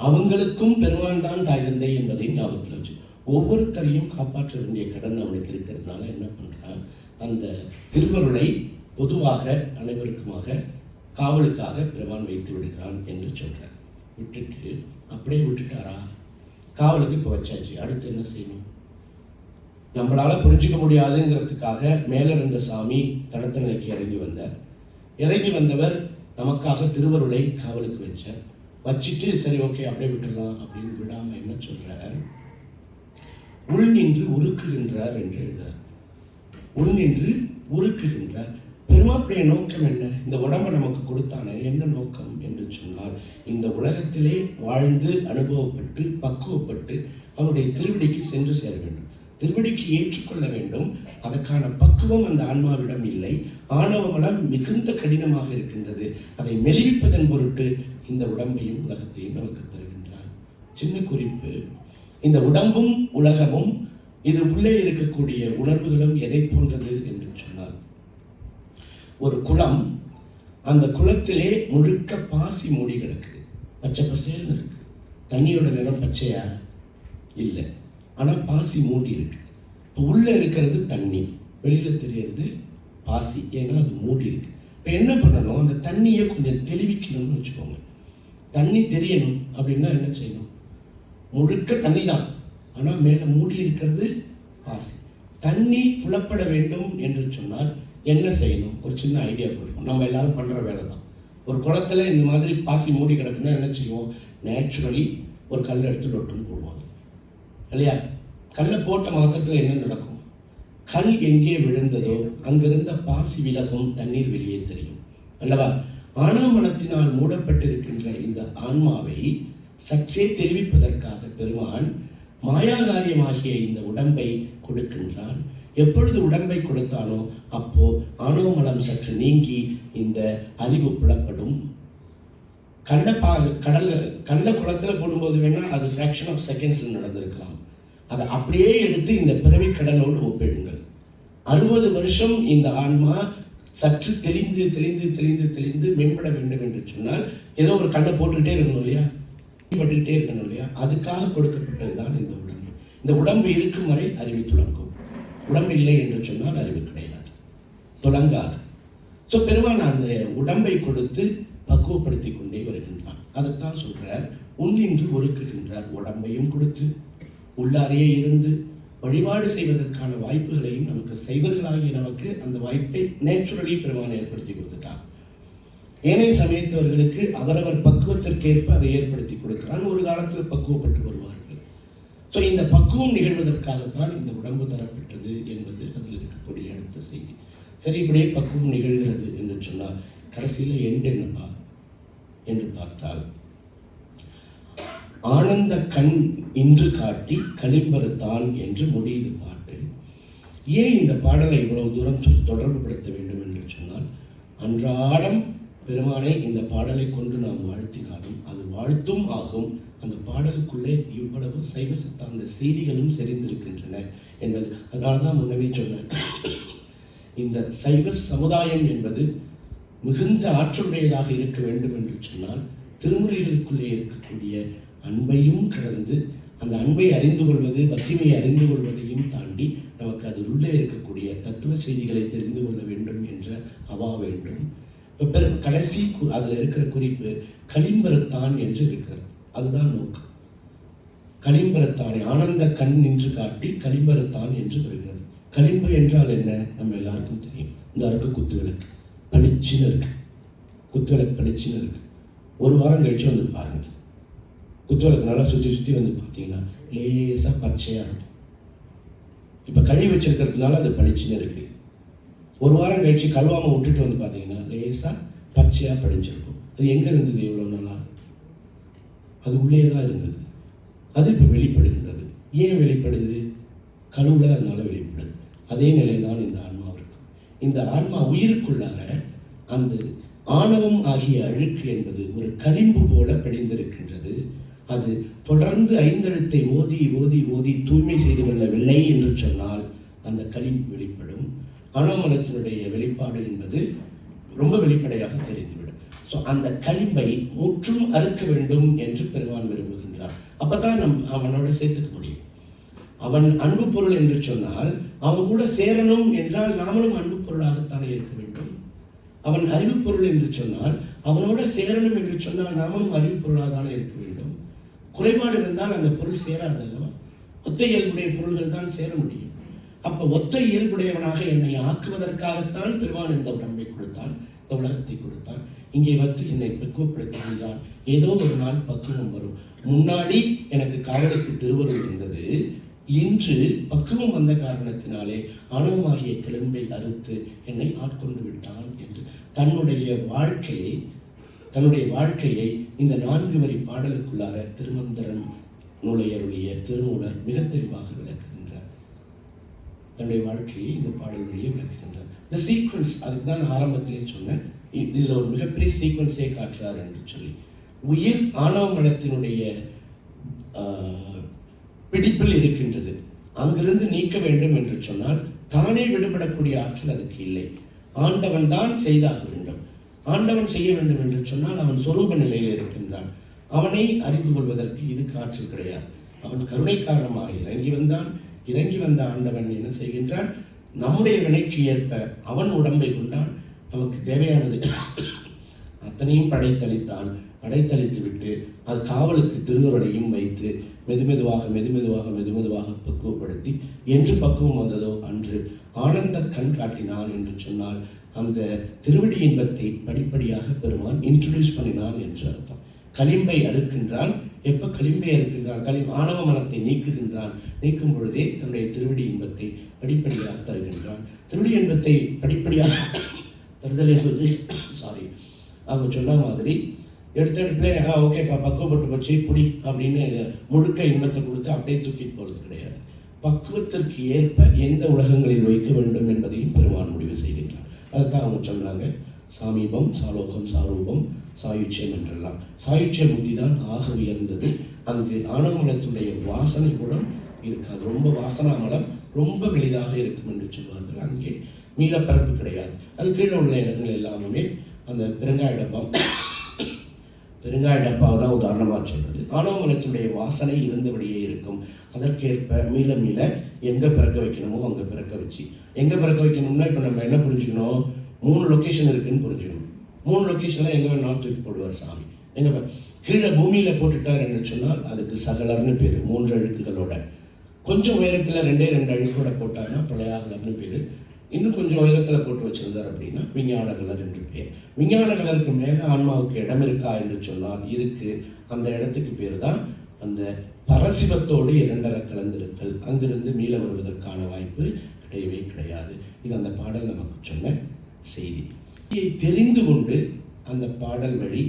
Speaker 2: அவங்களுக்கும் பெருமான் தான் தாய் தந்தை என்பதை ஞாபகத்தில் வச்சு ஒவ்வொருத்தரையும் காப்பாற்ற வேண்டிய கடன் அவனுக்கு இருக்கிறதுனால என்ன பண்ணுறான்? அந்த திருவருளை பொதுவாக அனைவருக்குமாக காவலுக்காக பெருமான் வைத்து விடுகிறான் என்று சொல்கிறார். விட்டுட்டு அப்படியே விட்டுட்டாரா? காவலுக்கு இப்போ வச்சாச்சு, அடுத்து என்ன செய்யணும்? நம்மளால் புரிஞ்சிக்க முடியாதுங்கிறதுக்காக மேலே இருந்த சாமி தடத்தநிலைக்கு இறங்கி வந்தார். இறங்கி வந்தவர் நமக்காக திருவருளை காவலுக்கு வச்சார். வச்சுட்டு சரி ஓகே அப்படியே விட்டுடலாம் அப்படின்னு விடாமல் என்ன சொல்கிறார்? உள் நின்று உருக்குகின்றார் என்று எழுதுகிறார். உள் நின்று உருக்குகின்றார். பெருமாளுடைய நோக்கம் என்ன? இந்த உடம்பை நமக்கு கொடுத்தானே, என்ன நோக்கம் என்று சொன்னால், இந்த உலகத்திலே வாழ்ந்து அனுபவப்பட்டு பக்குவப்பட்டு அவனுடைய திருவடிக்கு சென்று சேர வேண்டும், திருவடிக்கு ஏற்றுக்கொள்ள வேண்டும். அதற்கான பக்குவம் அந்த ஆன்மாவிடம் இல்லை. ஆணவமலம் மிகுந்த கடினமாக இருக்கின்றது. அதை மெலிவிப்பதன் பொருட்டு இந்த உடம்பையும் உலகத்தையும் நமக்கு தருகின்றார். சின்ன குறிப்பு, இந்த உடம்பும் உலகமும் இது உள்ளே இருக்கக்கூடிய உணர்வுகளும் எதை போன்றது என்று சொன்னால், ஒரு குளம், அந்த குளத்திலே முழுக்க பாசி மூடி கிடக்கு, பச்சை பசேல்னு இருக்கு. தண்ணியோட நிறம் பச்சையா இல்லை, ஆனால் பாசி மூடி இருக்கு. இப்போ உள்ளே இருக்கிறது தண்ணி, வெளியில் தெரியறது பாசி, ஏன்னா அது மூடி இருக்கு. இப்போ என்ன பண்ணணும், அந்த தண்ணியை கொஞ்சம் தெளிவிக்கணும்னு வச்சுக்கோங்க. தண்ணி தெரியணும் அப்படின்னா என்ன செய்யணும்? முழுக்க தண்ணி தான், ஆனால் மேலே மூடி இருக்கிறது பாசி. தண்ணி புலப்பட வேண்டும் என்று சொன்னால் என்ன செய்யணும்? ஒரு சின்ன ஐடியா கொடுப்போம். நம்ம எல்லாரும் பண்ணுற வேலை தான். ஒரு குளத்துல இந்த மாதிரி பாசி மூடி கிடக்குன்னா என்ன செய்வோம்? நேச்சுரலி ஒரு கல் எடுத்து லொட்டுன்னு போடுவாங்க இல்லையா? கல்லை போட்ட மாத்திரத்தில் என்ன நடக்கும்? கல் எங்கே விழுந்ததோ அங்கிருந்த பாசி விலகும், தண்ணீர் வெளியே தெரியும் அல்லவா? ஆணவமனத்தினால் மூடப்பட்டிருக்கின்ற இந்த ஆன்மாவை சற்றே தெரிவிப்பதற்காக பெருமான் மாயாகாரியமாகிய இந்த உடம்பை கொடுக்கின்றான். எப்பொழுது உடம்பை கொடுத்தானோ அப்போ ஆணவமலம் சற்று நீங்கி இந்த அறிவு புலப்படும். கள்ள குளத்துல போடும்போது வேணா அது ஃபிராக்ஷன் ஆஃப் செகண்ட்ஸ் நடந்திருக்கலாம். அதை அப்படியே எடுத்து இந்த பிறவி கடலோடு ஒப்பிடுங்கள். 60 வருஷம் இந்த ஆன்மா சற்று தெளிந்து தெளிந்து தெளிந்து தெளிந்து மேம்பட வேண்டும் என்று சொன்னால் ஏதோ ஒரு கல்லை போட்டுக்கிட்டே இருக்கணும் இல்லையா, பட்டுக்கிட்டே இருக்கணும் இல்லையா? அதுக்காக கொடுக்கப்பட்டதுதான் இந்த உடம்பு. இந்த உடம்பு இருக்கும் வரை அறிவு துளங்கும். உடம்பு இல்லை என்று சொன்னால் அறிவு கிடையாது, துளங்காது. ஸோ பெருமான் அந்த உடம்பை கொடுத்து பக்குவப்படுத்தி கொண்டே வருகின்றான். அதைத்தான் சொல்றார், உன்னின்று ஒருக்குகின்றார். உடம்பையும் கொடுத்து உள்ளாரையே இருந்து வழிபாடு செய்வதற்கான வாய்ப்புகளையும் நமக்கு, சைவர்களாகிய நமக்கு அந்த வாய்ப்பை நேச்சுரலி பெருமான் ஏற்படுத்தி கொடுத்துட்டான். ஏனைய சமயத்தவர்களுக்கு அவரவர் பக்குவத்திற்கேற்ப அதை ஏற்படுத்தி கொடுக்கிறான். ஒரு காலத்தில் பக்குவப்பட்டு வருவார்கள். ஸோ இந்த பக்குவம் நிகழ்வதற்காகத்தான் இந்த உடம்பு தரப்பட்டது என்பது அதில் இருக்கக்கூடிய அடுத்த செய்தி. சரி, இப்படியே பக்குவம் நிகழ்கிறது என்று சொன்னால் கடைசியில் எண்டு என்னப்பா என்று பார்த்தால், ஆனந்த கண் இன்று காட்டி களிம்பறுத்தான் என்று முடியுது பாட்டு. ஏன் இந்த பாடலை இவ்வளவு தூரம் தொடர்பு படுத்த வேண்டும் என்று சொன்னால், அன்றாடம் பெருமானை இந்த பாடலை கொண்டு நாம் வாழ்த்தினாலும் அது வாழ்த்தும் ஆகும். அந்த பாடலுக்குள்ளே இவ்வளவு சைவ சித்தாந்த செய்திகளும் செறிந்திருக்கின்றன என்பது. அதனால தான் முன்னவே சொன்னேன், இந்த சைவ சமுதாயம் என்பது மிகுந்த ஆற்றலுடையதாக இருக்க வேண்டும் என்று சொன்னால் திருமுறைகளுக்குள்ளே இருக்கக்கூடிய அன்பையும் கடந்து, அந்த அன்பை அறிந்து கொள்வது, பக்திமையை அறிந்து கொள்வதையும் தாண்டி நமக்கு அது உள்ளே இருக்கக்கூடிய தத்துவ செய்திகளை தெரிந்து கொள்ள வேண்டும் என்ற அவா வேண்டும். இப்போ கடைசி அதில் இருக்கிற குறிப்பு களிம்பறுத்தான் என்று இருக்கிறது. அதுதான் நோக்கம். களிம்பறுத்தானே, ஆனந்த கண் நின்று காட்டி களிம்பறுத்தான் என்று வருகிறது. களிம்பு என்றால் என்ன? நம்ம எல்லாருக்கும் தெரியும். இந்த அருக்கு குத்துவிளக்கு பளிச்சுன்னு இருக்கு, குத்துவிளக்கு பளிச்சுன்னு இருக்கு. ஒரு வாரம் கழிச்சு வந்து பாருங்க, குத்துவிளக்கு நல்லா சுற்றி சுற்றி வந்து பார்த்தீங்கன்னா லேசாக பச்சையாக இருக்கும். இப்போ கழுவி வச்சிருக்கிறதுனால அது பளிச்சுன்னு இருக்கு. ஒரு வாரம் கழிச்சு கழுவாமல் விட்டுட்டு வந்து பார்த்தீங்கன்னா லேசாக பச்சையாக படிஞ்சிருக்கும். அது எங்கே இருந்தது இவ்வளோ நாளா? அது உள்ளே தான் இருந்தது. அது இப்போ வெளிப்படுகின்றது. ஏன் வெளிப்படுது? கழுவுல அதனால வெளிப்படுது. அதே நிலை தான் இந்த ஆன்மாவிற்கு. இந்த ஆன்மா உயிருக்குள்ளார அந்த ஆணவம் ஆகிய அழுக்கு என்பது ஒரு களிம்பு போல படிந்திருக்கின்றது. அது தொடர்ந்து 5 எழுத்தை ஓதி ஓதி ஓதி தூய்மை செய்து கொள்ளவில்லை என்று சொன்னால் அந்த களிம்பு வெளிப்படும். ஆணவமலத்தினுடைய வெளிப்பாடு என்பது ரொம்ப வெளிப்படையாக தெரிந்துவிடும். ஸோ அந்த களிம்பை முற்றும் அறுக்க வேண்டும் என்று பெருமான் விரும்புகின்றார். அப்பதான் அவனோட சேர்த்துக்க முடியும். அவன் அன்பு பொருள் என்று சொன்னால் அவன் கூட சேரணும் என்றால் நாமளும் அன்பு பொருளாகத்தானே இருக்க வேண்டும். அவன் அறிவு பொருள் என்று சொன்னால் அவனோட சேரணும் என்று சொன்னால் நாமளும் அறிவு பொருளாக தானே இருக்க வேண்டும். குறைபாடு இருந்தால் அந்த பொருள் சேராது அல்லவா? ஒத்த இயல்புடைய பொருள்கள் தான் சேர முடியும். அப்ப ஒத்த இயல்புடையவனாக என்னை ஆக்குவதற்காகத்தான் பெருமான் இந்த உடம்பை கொடுத்தான், இந்த உலகத்தை கொடுத்தான். இங்கே வந்து என்னை பக்குவப்படுத்துகின்றான். ஏதோ ஒரு நாள் பக்குவம் வரும். முன்னாடி எனக்கு காவலுக்கு திருவருள் இருந்தது, இன்று பக்குவம் வந்த காரணத்தினாலே ஆணவமாகிய கிளம்பை அறுத்து என்னை ஆட்கொண்டு விட்டான் என்று தன்னுடைய வாழ்க்கையை இந்த 4 வரி பாடலுக்குள்ளார திருமந்திரம் நூலை அருளிய திருமூலர் மிக தெளிவாக விளக்குகின்றார். தன்னுடைய வாழ்க்கையை இந்த பாடல் வழியே விளக்குகின்றார். இந்த சீக்வன்ஸ், அதுக்கு தான் நான் ஆரம்பத்திலே சொன்னேன், இதில் ஒரு மிகப்பெரிய சீக்வன்ஸே காட்டுறார் என்று சொல்லி. உயிர் ஆணவ மனத்தினுடைய பிடிப்பில் இருக்கின்றது. அங்கிருந்து நீக்க வேண்டும் என்று சொன்னால் தானே விடுபடக்கூடிய ஆற்றல் அதுக்கு இல்லை. ஆண்டவன் தான் செய்தாக வேண்டும். ஆண்டவன் செய்ய வேண்டும் என்று சொன்னால் அவன் சொரூப நிலையில் இருக்கின்றான். அவனை அறிந்து கொள்வதற்கு இதுக்கு ஆற்றல் கிடையாது. அவன் கருணை காரணமாக இறங்கி வந்த ஆண்டவன் என்ன செய்கின்றான்? நம்முடைய வினைக்கு ஏற்ப அவன் உடம்பை கொண்டான். நமக்கு தேவையானது அத்தனையும் படைத்தளித்து விட்டு அது காவலுக்கு திருவுருளையும் வைத்து மெதுமெதுவாக பக்குவப்படுத்தி என்று பக்குவம் வந்ததோ அன்று ஆனந்த கண் காட்டினான் என்று சொன்னால் அந்த திருவடி இன்பத்தை படிப்படியாக பெறுவான். இன்ட்ரோடியூஸ் பண்ணினான் என்று அர்த்தம். களிம்பை அறுக்கின்றான். எப்ப களிம்பை அறுக்கின்றான்? ஆணவ மனத்தை நீக்கும் பொழுதே தன்னுடைய திருவடி இன்பத்தை படிப்படியாக தருகின்றான். திருவடி இன்பத்தை படிப்படியாக தருதல் என்பது அவங்க சொன்ன மாதிரி எடுத்துல ஓகேப்பா பக்குவப்பட்டு போச்சு புடி அப்படின்னு முழுக்க இன்பத்தை கொடுத்து அப்படியே தூக்கிட்டு போறது கிடையாது. பக்குவத்திற்கு ஏற்ப எந்த உலகங்களில் வைக்க வேண்டும் என்பதையும் பெருமான் முடிவு செய்கின்றார். அதைத்தான் அவங்க சொல்றாங்க, சாமீபம், சாலோகம், சாரூபம், சாயுச்சியம் என்றெல்லாம். சாயுச்சிய புத்தி தான் ஆக உயர்ந்தது. அங்கு ஆணவமலத்துடைய வாசனை கூட இருக்காது. ரொம்ப வாசனாமலம் ரொம்ப எளிதாக இருக்கும் என்று சொல்வார்கள். அங்கே மீளப்பரப்பு கிடையாது. அது கீழே உள்ள இடங்கள் எல்லாமே அந்த பெருங்காய டப்பாவை தான் உதாரணமாக சொல்றது. ஆணவமலத்துடைய வாசனை இருந்தபடியே இருக்கும். அதற்கேற்ப மீள எங்கே பிறக்க வைக்கணுமோ அங்கே பிறக்க வச்சு, எங்கே பிறக்க வைக்கணும்னா இப்போ நம்ம என்ன புரிஞ்சுக்கணும்? 3 லொக்கேஷன் இருக்குன்னு புரிஞ்சுக்கணும். 3 லொக்கேஷன்லாம் எங்கே வேணாலும் தூக்கி போடுவார் சாமி. கீழே பூமியில் போட்டுட்டார் என்று சொன்னால் அதுக்கு சகலர்னு பேர், 3 அழுக்குகளோட. கொஞ்சம் உயரத்தில் 2 அழுக்கோட போட்டார்னா பிரளயாகலர்னு பேர். இன்னும் கொஞ்சம் உயரத்தில் போட்டு வச்சிருந்தார் அப்படின்னா விஞ்ஞான கலர் என்று பெயர். விஞ்ஞான கலருக்கு மேலே ஆன்மாவுக்கு இடம் இருக்கா என்று சொன்னால் இருக்கு. அந்த இடத்துக்கு பேர் தான் அந்த பரசிவத்தோடு 2 கலந்திருத்தல். அங்கிருந்து மீள வருவதற்கான வாய்ப்பு கிடையவே கிடையாது. இது அந்த பாடல் நமக்கு சொன்ன செய்தி. இதை தெரிந்து கொண்டு அந்த பாடல் வழி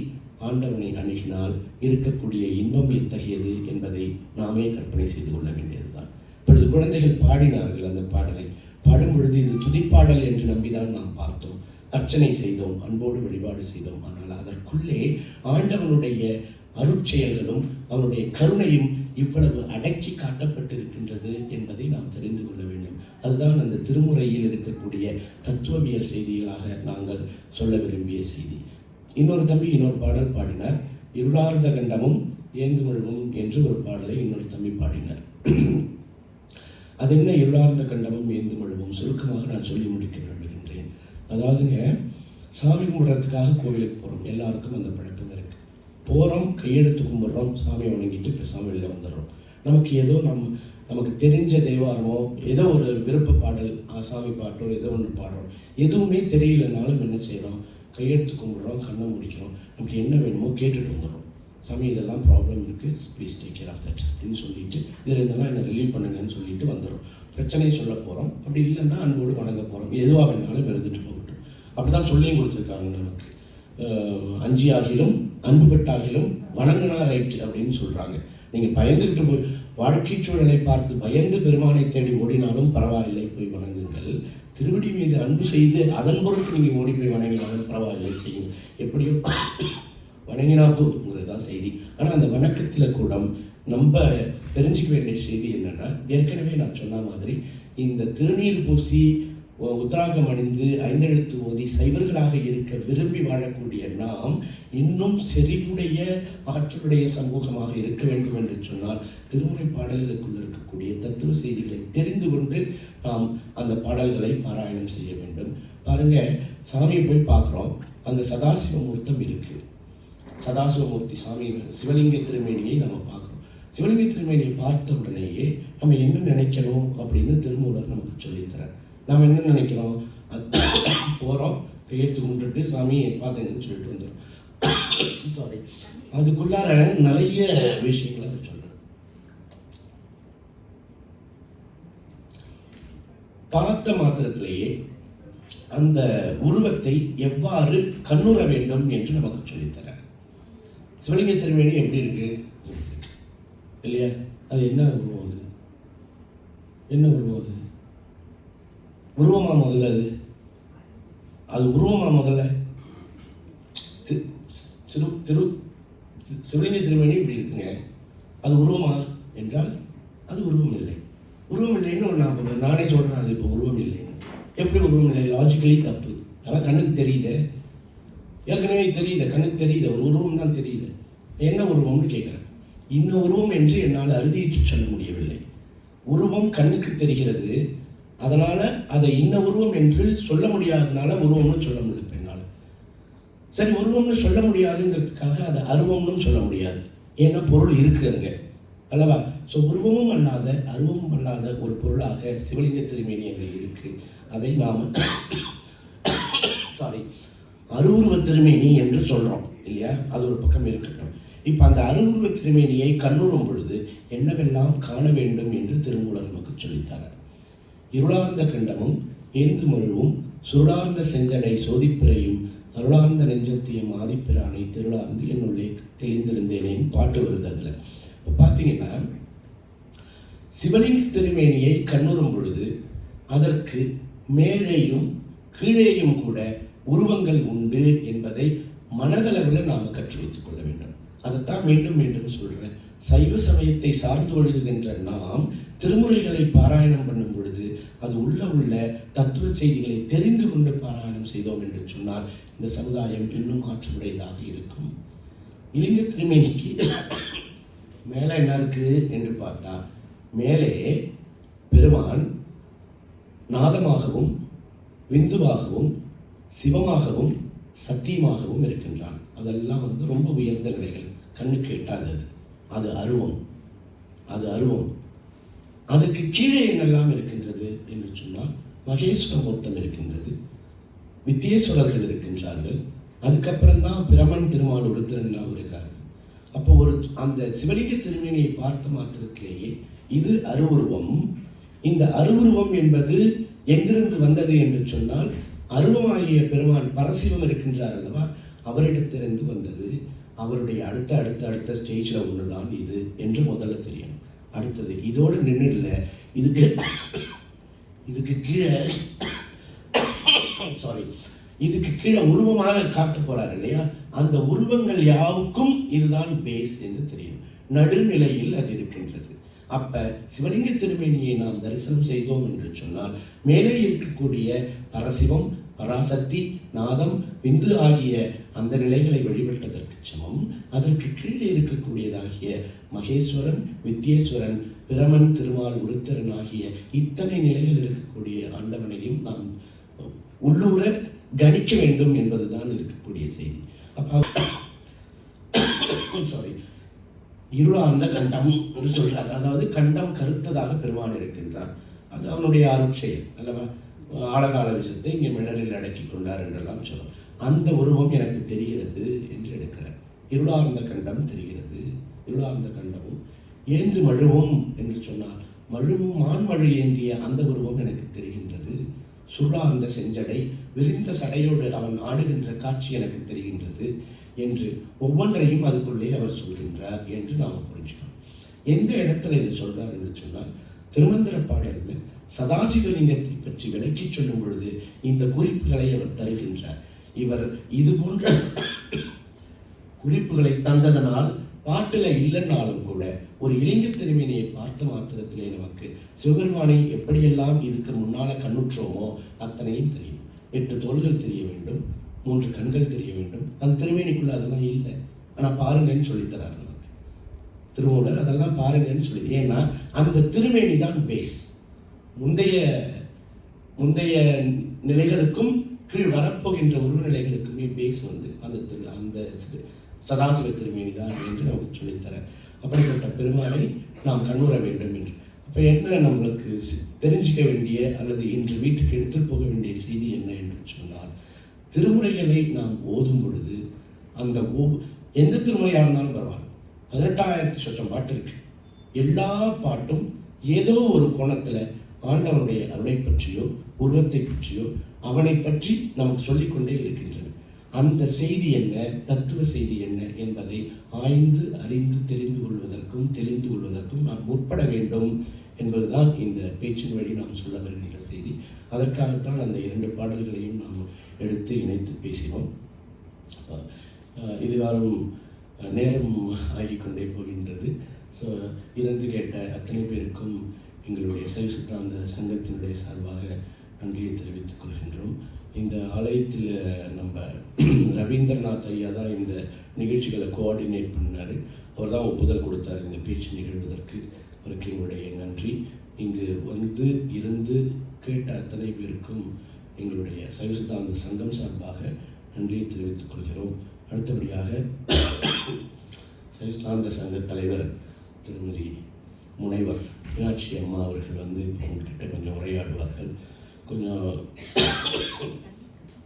Speaker 2: ஆண்டவனை அணுகினால் இருக்கக்கூடிய இன்பம் எத்தகையது என்பதை நாமே கற்பனை செய்து கொள்ள வேண்டியதுதான். இப்பொழுது குழந்தைகள் பாடினார்கள் அந்த பாடலை. பாடும் பொழுது இது துதிப்பாடல் என்று நம்பிதான் நாம் பார்த்தோம், அர்ச்சனை செய்தோம், அன்போடு வழிபாடு செய்தோம். ஆனால் அதற்குள்ளே ஆண்டவனுடைய அருட்செயல்களும் அவனுடைய கருணையும் இவ்வளவு அடக்கி காட்டப்பட்டிருக்கின்றது என்பதை நாம் தெரிந்து கொள்ள வேண்டும். அதுதான் அந்த திருமுறையில் இருக்கக்கூடிய தத்துவவியல் செய்திகளாக நாங்கள் சொல்ல விரும்பிய செய்தி. இன்னொரு பாடல் பாடினார். இருளார்ந்த கண்டமும் ஏந்துமழுவும் என்று ஒரு பாடலை இன்னொரு தம்பி பாடினார். அது என்ன இருளார்ந்த கண்டமும் ஏந்துமழுவும்? சுருக்கமாக நான் சொல்லி முடிக்க விரும்புகின்றேன். அதாவதுங்க, சாமி கும்பிட்றதுக்காக கோவிலுக்கு போகிறோம். எல்லாருக்கும் அந்த பழக்கம் இருக்குது. போகிறோம், கையெடுத்து கும்பிட்றோம், சாமியை வணங்கிட்டு பேசாமல் வெளில வந்துடுறோம். நமக்கு ஏதோ நமக்கு தெரிஞ்ச தேவாரமோ ஏதோ ஒரு விருப்ப பாடல், சாமி பாட்டோ ஏதோ ஒன்று பாடுறோம். எதுவுமே தெரியலனாலும் என்ன செய்கிறோம்? கையெடுத்து கும்பிட்றோம், கண்ணை முடிக்கிறோம், நமக்கு என்ன வேணுமோ கேட்டுட்டு வந்துடுறோம். சாமி இதெல்லாம் ப்ராப்ளம் இருக்குது, please take care of that அப்படின்னு சொல்லிட்டு, இதில் இதெல்லாம் என்ன ரிலீவ் பண்ணுங்கன்னு சொல்லிட்டு வந்துடும். பிரச்சனையை சொல்ல போகிறோம். அப்படி இல்லைன்னா அன்போடு வணங்க போகிறோம். எதுவாக வேணாலும் இருந்துட்டு போகட்டும். அப்படி தான் சொல்லியும் கொடுத்துருக்காங்க நமக்கு. 5 ஆகிலும் அன்பு பெட்டாகிலும் வணங்கினா ரைட்டு அப்படின்னு சொல்கிறாங்க. நீங்கள் பயந்துக்கிட்டு போய் வாழ்க்கை சூழலை பார்த்து பயந்து பெருமானை தேடி ஓடினாலும் பரவாயில்லை, போய் வணங்குங்கள். திருவடி மீது அன்பு செய்து அதன் பொருட்டு நீங்கள் ஓடி போய் வணங்கினாலும் பரவாயில்லை, செய்யுங்க. எப்படியோ வணங்கினா போதுங்கிறது தான் செய்தி. ஆனால் அந்த வணக்கத்தில் கூட நம்ம தெரிஞ்சுக்க வேண்டிய செய்தி என்னென்னா, ஏற்கனவே நான் சொன்ன மாதிரி இந்த திருநீர் பூசி உத்ராகம் அணிந்து 5 எழுத்து ஓதி சைவர்களாக இருக்க விரும்பி வாழக்கூடிய நாம் இன்னும் செறிவுடைய ஆற்றலுடைய சமூகமாக இருக்க வேண்டும் என்று சொன்னால் திருமுறை பாடல்களுக்குள் இருக்கக்கூடிய தத்துவ செய்திகளை தெரிந்து கொண்டு நாம் அந்த பாடல்களை பாராயணம் செய்ய வேண்டும். பாருங்க, சாமியை போய் பார்க்குறோம், அங்கே சதாசிவமூர்த்தம் இருக்கு. சதாசிவமூர்த்தி சாமி சிவலிங்க திருமேனியை நம்ம பார்க்குறோம். சிவலிங்க திருமேனியை பார்த்த உடனேயே நம்ம என்ன நினைக்கணும் அப்படின்னு திருமூலர் நமக்கு சொல்லித்தரார். நாம் என்ன நினைக்கிறோம்? போகிறோம், கையெடுத்து கும்பிட்டுட்டு சாமியை பார்த்தீங்கன்னு சொல்லிட்டு வந்துடும். அதுக்குள்ளார நிறைய விஷயங்களை சொல்கிறேன். பார்த்த மாத்திரத்திலேயே அந்த உருவத்தை எவ்வாறு கண்ணுற வேண்டும் என்று நமக்கு சொல்லித்தரார். சிவலிங்க திருமேனி எப்படி இருக்கு இல்லையா? அது என்ன உருவம்? அது என்ன உருவம்? அது உருவமா முதல்ல? அது உருவமா முதல்ல? சிவலிங்க திருமேனி இப்படி இருக்குங்க, அது உருவமா என்றால் அது உருவம் இல்லை. உருவம் இல்லைன்னு நானே சொல்றேன், அது இப்போ உருவம் இல்லைன்னு. எப்படி உருவம் இல்லை? லாஜிக்கலி தப்பு. அதான் கண்ணுக்கு தெரியுது, ஏற்கனவே தெரியுது, கண்ணுக்கு தெரியுது, ஒரு உருவம் தான் தெரியுது. என்ன உருவம்னு கேட்குறேன். இன்னும் உருவம் என்று என்னால் அறுதியிட்டு சொல்ல முடியவில்லை. உருவம் கண்ணுக்கு தெரிகிறது, அதனால அதை இன்ன உருவம் என்று சொல்ல முடியாததுனால உருவம்னு சொல்ல முடியல என்னால். சரி, உருவம்னு சொல்ல முடியாதுங்கிறதுக்காக அதை அருவம்னு சொல்ல முடியாது, ஏன்னா பொருள் இருக்கு அங்க அல்லவா? ஸோ உருவமும் அல்லாத அருவமும் அல்லாத ஒரு பொருளாக சிவலிங்க திருமேனி அங்கே இருக்கு. அதை நாம அருவுருவ திருமேனி என்று சொல்றோம் இல்லையா? அது ஒரு பக்கம் இருக்கட்டும். இப்ப அந்த அருவுருவ திருமேனியை கண்ணுறும் பொழுது என்னவெல்லாம் காண வேண்டும் என்று திருமூலர் நமக்கு சொல்லித்தார். இருளார்ந்த கண்டமும் ஏந்து மழுவும் சுருளார்ந்த செஞ்சடை சோதிப்பிறையும் அருளார்ந்த நெஞ்சத்தியம் ஆதிப்பிரானை திருளார்ந்து என்னுள்ளே தெளிந்திருந்தேனேன்னு பாட்டு வருது. அதுல இப்போ பார்த்தீங்கன்னா சிவலிங்க திருமேனியை கண்ணுறும் பொழுது அதற்கு மேலேயும் கீழேயும் கூட உருவங்கள் உண்டு என்பதை மனதளவில் நாம் கற்று வைத்துக் கொள்ள வேண்டும். அதைத்தான் மீண்டும் மீண்டும் சொல்றேன். சைவ சமயத்தை சார்ந்து ஒழுகுகின்ற நாம் திருமுறைகளை பாராயணம் பண்ணும் பொழுது அது உள்ள தத்துவ செய்திகளை தெரிந்து கொண்டு பாராயணம் செய்தோம் என்று சொன்னால் இந்த சமுதாயம் இன்னும் ஆற்றலுடையதாக இருக்கும். இலிங்க திருமேனிக்கு மேலே என்ன இருக்கு என்று பார்த்தா, மேலே பெருமான் நாதமாகவும் விந்துவாகவும் சிவமாகவும் சத்தியமாகவும் இருக்கின்றான். அதெல்லாம் ரொம்ப உயர்ந்த நிலைகள், கண்ணுக்கு எட்டாதது. அது அருவம், அது அருவம். அதுக்கு கீழே என்னெல்லாம் இருக்கின்றது என்று சொன்னால் மகேஸ்வர மூர்த்தம் இருக்கின்றது, வித்தியேஸ்வரர்கள் இருக்கின்றார்கள், அதுக்கப்புறம் தான் பிரமன் திருமால் ஒருத்தரெல்லாம் வருகிறார்கள். அப்போ அந்த சிவலிங்க திருமேனியை பார்த்த மாத்திரத்திலேயே இது அருவுருவம். இந்த அருவுருவம் என்பது எங்கிருந்து வந்தது என்று சொன்னால் அருவமாகிய பெருமான் பரசிவம் இருக்கின்றார் அல்லவா, அவரிடத்திலிருந்து வந்தது. அவருடைய அடுத்த ஸ்டேஜில் ஒன்றுதான் இது என்று முதல்ல தெரியணும். அடுத்தது இதோடு நின்றுடல, இதுக்கு கீழே இதுக்கு கீழே உருவமாக காட்ட போறார் இல்லையா? அந்த உருவங்கள் யாவுக்கும் இதுதான் பேஸ் என்று தெரியும். நடுநிலையில் அது இருக்கின்றது. அப்ப சிவலிங்க திருமேனியை நாம் தரிசனம் செய்தோம் என்று சொன்னால் மேலே இருக்கக்கூடிய பரசிவம், பராசக்தி, நாதம், விந்து ஆகிய அந்த நிலைகளை வழிபட்டதற்கு சமம். அதற்கு கீழே இருக்கக்கூடியதாகிய மகேஸ்வரன், வித்தியேஸ்வரன், பிரமன், திருமால், உருத்தரன் ஆகிய இத்தனை நிலைகள் இருக்கக்கூடிய ஆண்டவனையும் நாம் உள்ளூர கணிக்க வேண்டும் என்பதுதான் இருக்கக்கூடிய செய்தி. அப்ப இருளார்ந்த கண்டம் என்று சொல்றார். அதாவது கண்டம் கருத்ததாக பெருமான் இருக்கின்றான். அது அவனுடைய அருட்செயல் அல்லவா? ஆழகால விஷத்தை இங்கே மிளரில் அடக்கி கொண்டார் என்றெல்லாம் சொல்லும். அந்த உருவம் எனக்கு தெரிகிறது என்று எடுக்கிறார். இருளார்ந்த கண்டம் தெரிகிறது. இருளார்ந்த கண்டமும் ஏந்து மழுவும் என்று சொன்னார். மழுவும் மான்மழு ஏந்திய அந்த உருவம் எனக்கு தெரிகின்றது. சுருளார்ந்த செஞ்சடை விரிந்த சடையோடு அவன் ஆடுகின்ற காட்சி எனக்கு தெரிகின்றது என்று ஒவ்வொன்றையும் அதுக்குள்ளே அவர் சொல்கின்றார் என்று நாம் புரிஞ்சுக்கணும். எந்த இடத்துல இது சொல்றார் என்று சொன்னால் திருமந்திர பாடலில் சதாசிவலிங்கத்தை பற்றி விளக்கி சொல்லும் பொழுது இந்த குறிப்புகளை அவர் தருகின்றார். இவர் இது போன்ற குறிப்புகளை தந்ததனால் பாட்டில் இல்லைன்னாலும் கூட ஒரு இலிங்க திருமேனியை பார்த்த மாத்திரத்திலே நமக்கு சிவபெருமானை எப்படியெல்லாம் இதுக்கு முன்னால கண்ணுற்றோமோ அத்தனையும் தெரியும். 8 தோள்கள் தெரிய வேண்டும், 3 கண்கள் தெரிய வேண்டும். அந்த திருமேனிக்குள்ள அதெல்லாம் இல்லை, ஆனா பாருங்கன்னு சொல்லித்தராரு நமக்கு திருமூலர். அதெல்லாம் பாருங்கன்னு சொல்லி, ஏன்னா அந்த திருமேனி தான் பேஸ். முந்தைய நிலைகளுக்கும் கீழ் வரப்போகின்ற உருவநிலைகளுக்குமே பேஸ் அந்த சதாசிவ திருமேனி தான் என்று நமக்கு சொல்லித்தரார். அப்படிப்பட்ட பெருமாளை நாம் கண்ணுற வேண்டும் என்று. அப்போ என்ன நம்மளுக்கு தெரிஞ்சிக்க வேண்டிய அல்லது இன்று வீட்டுக்கு எடுத்துட்டு போக வேண்டிய செய்தி என்ன என்று சொன்னால், திருமுறைகளை நாம் ஓதும் பொழுது அந்த எந்த திருமுறையாக இருந்தாலும் பரவாயில்ல, 18,000 சொச்சம் பாட்டு இருக்கு. எல்லா பாட்டும் ஏதோ ஒரு கோணத்தில் ஆண்டவனுடைய அருளை பற்றியோ உருவத்தை பற்றியோ அவனை பற்றி நமக்கு சொல்லிக்கொண்டே இருக்கின்றன. அந்த செய்தி என்ன, தத்துவ செய்தி என்ன என்பதை ஆய்ந்து அறிந்து தெரிந்து கொள்வதற்கும் நாம் முற்பட வேண்டும் என்பதுதான் இந்த பேச்சின் வழி நாம் சொல்ல வருகின்ற செய்தி. அதற்காகத்தான் அந்த 2 பாடல்களையும் நாம் எடுத்து இணைத்து பேசினோம். இதுகாலம் நேரம் ஆகிக்கொண்டே போகின்றது. ஸோ இருந்து கேட்ட அத்தனை பேருக்கும் எங்களுடைய சைவ சித்தாந்த சங்கத்தினுடைய சார்பாக நன்றியை தெரிவித்துக் கொள்கின்றோம். இந்த ஆலயத்தில் நம்ம ரவீந்திரநாத் ஐயா தான் இந்த நிகழ்ச்சிகளை கோஆர்டினேட் பண்ணார். அவர் தான் ஒப்புதல் கொடுத்தார் இந்த பேச்சு நிகழ்வதற்கு. அவருக்கு எங்களுடைய நன்றி. இங்கு வந்து இருந்து கேட்ட அத்தனை பேருக்கும் எங்களுடைய சைவ சித்தாந்த சங்கம் சார்பாக நன்றியை தெரிவித்துக் கொள்கிறோம். அடுத்தபடியாக சைவ சித்தாந்த சங்க தலைவர் திருமதி முனைவர் மீனாட்சி அம்மா அவர்கள் வந்து உங்கள்கிட்ட கொஞ்சம் உரையாடுவார்கள். கொஞ்சம்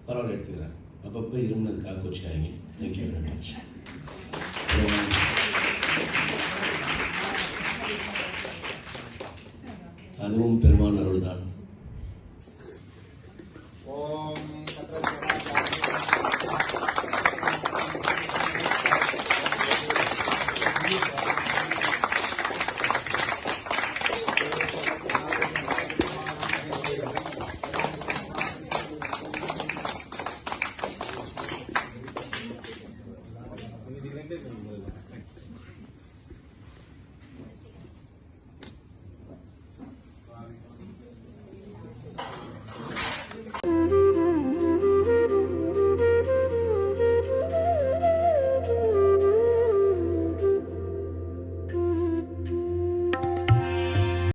Speaker 2: பரவாயில்ல எடுத்துக்கிறேன். அப்பப்போ இருமுனதுக்காக வச்சுக்காங்க. Thank you very much. அதுவும் பெருமான் அருள் தான்.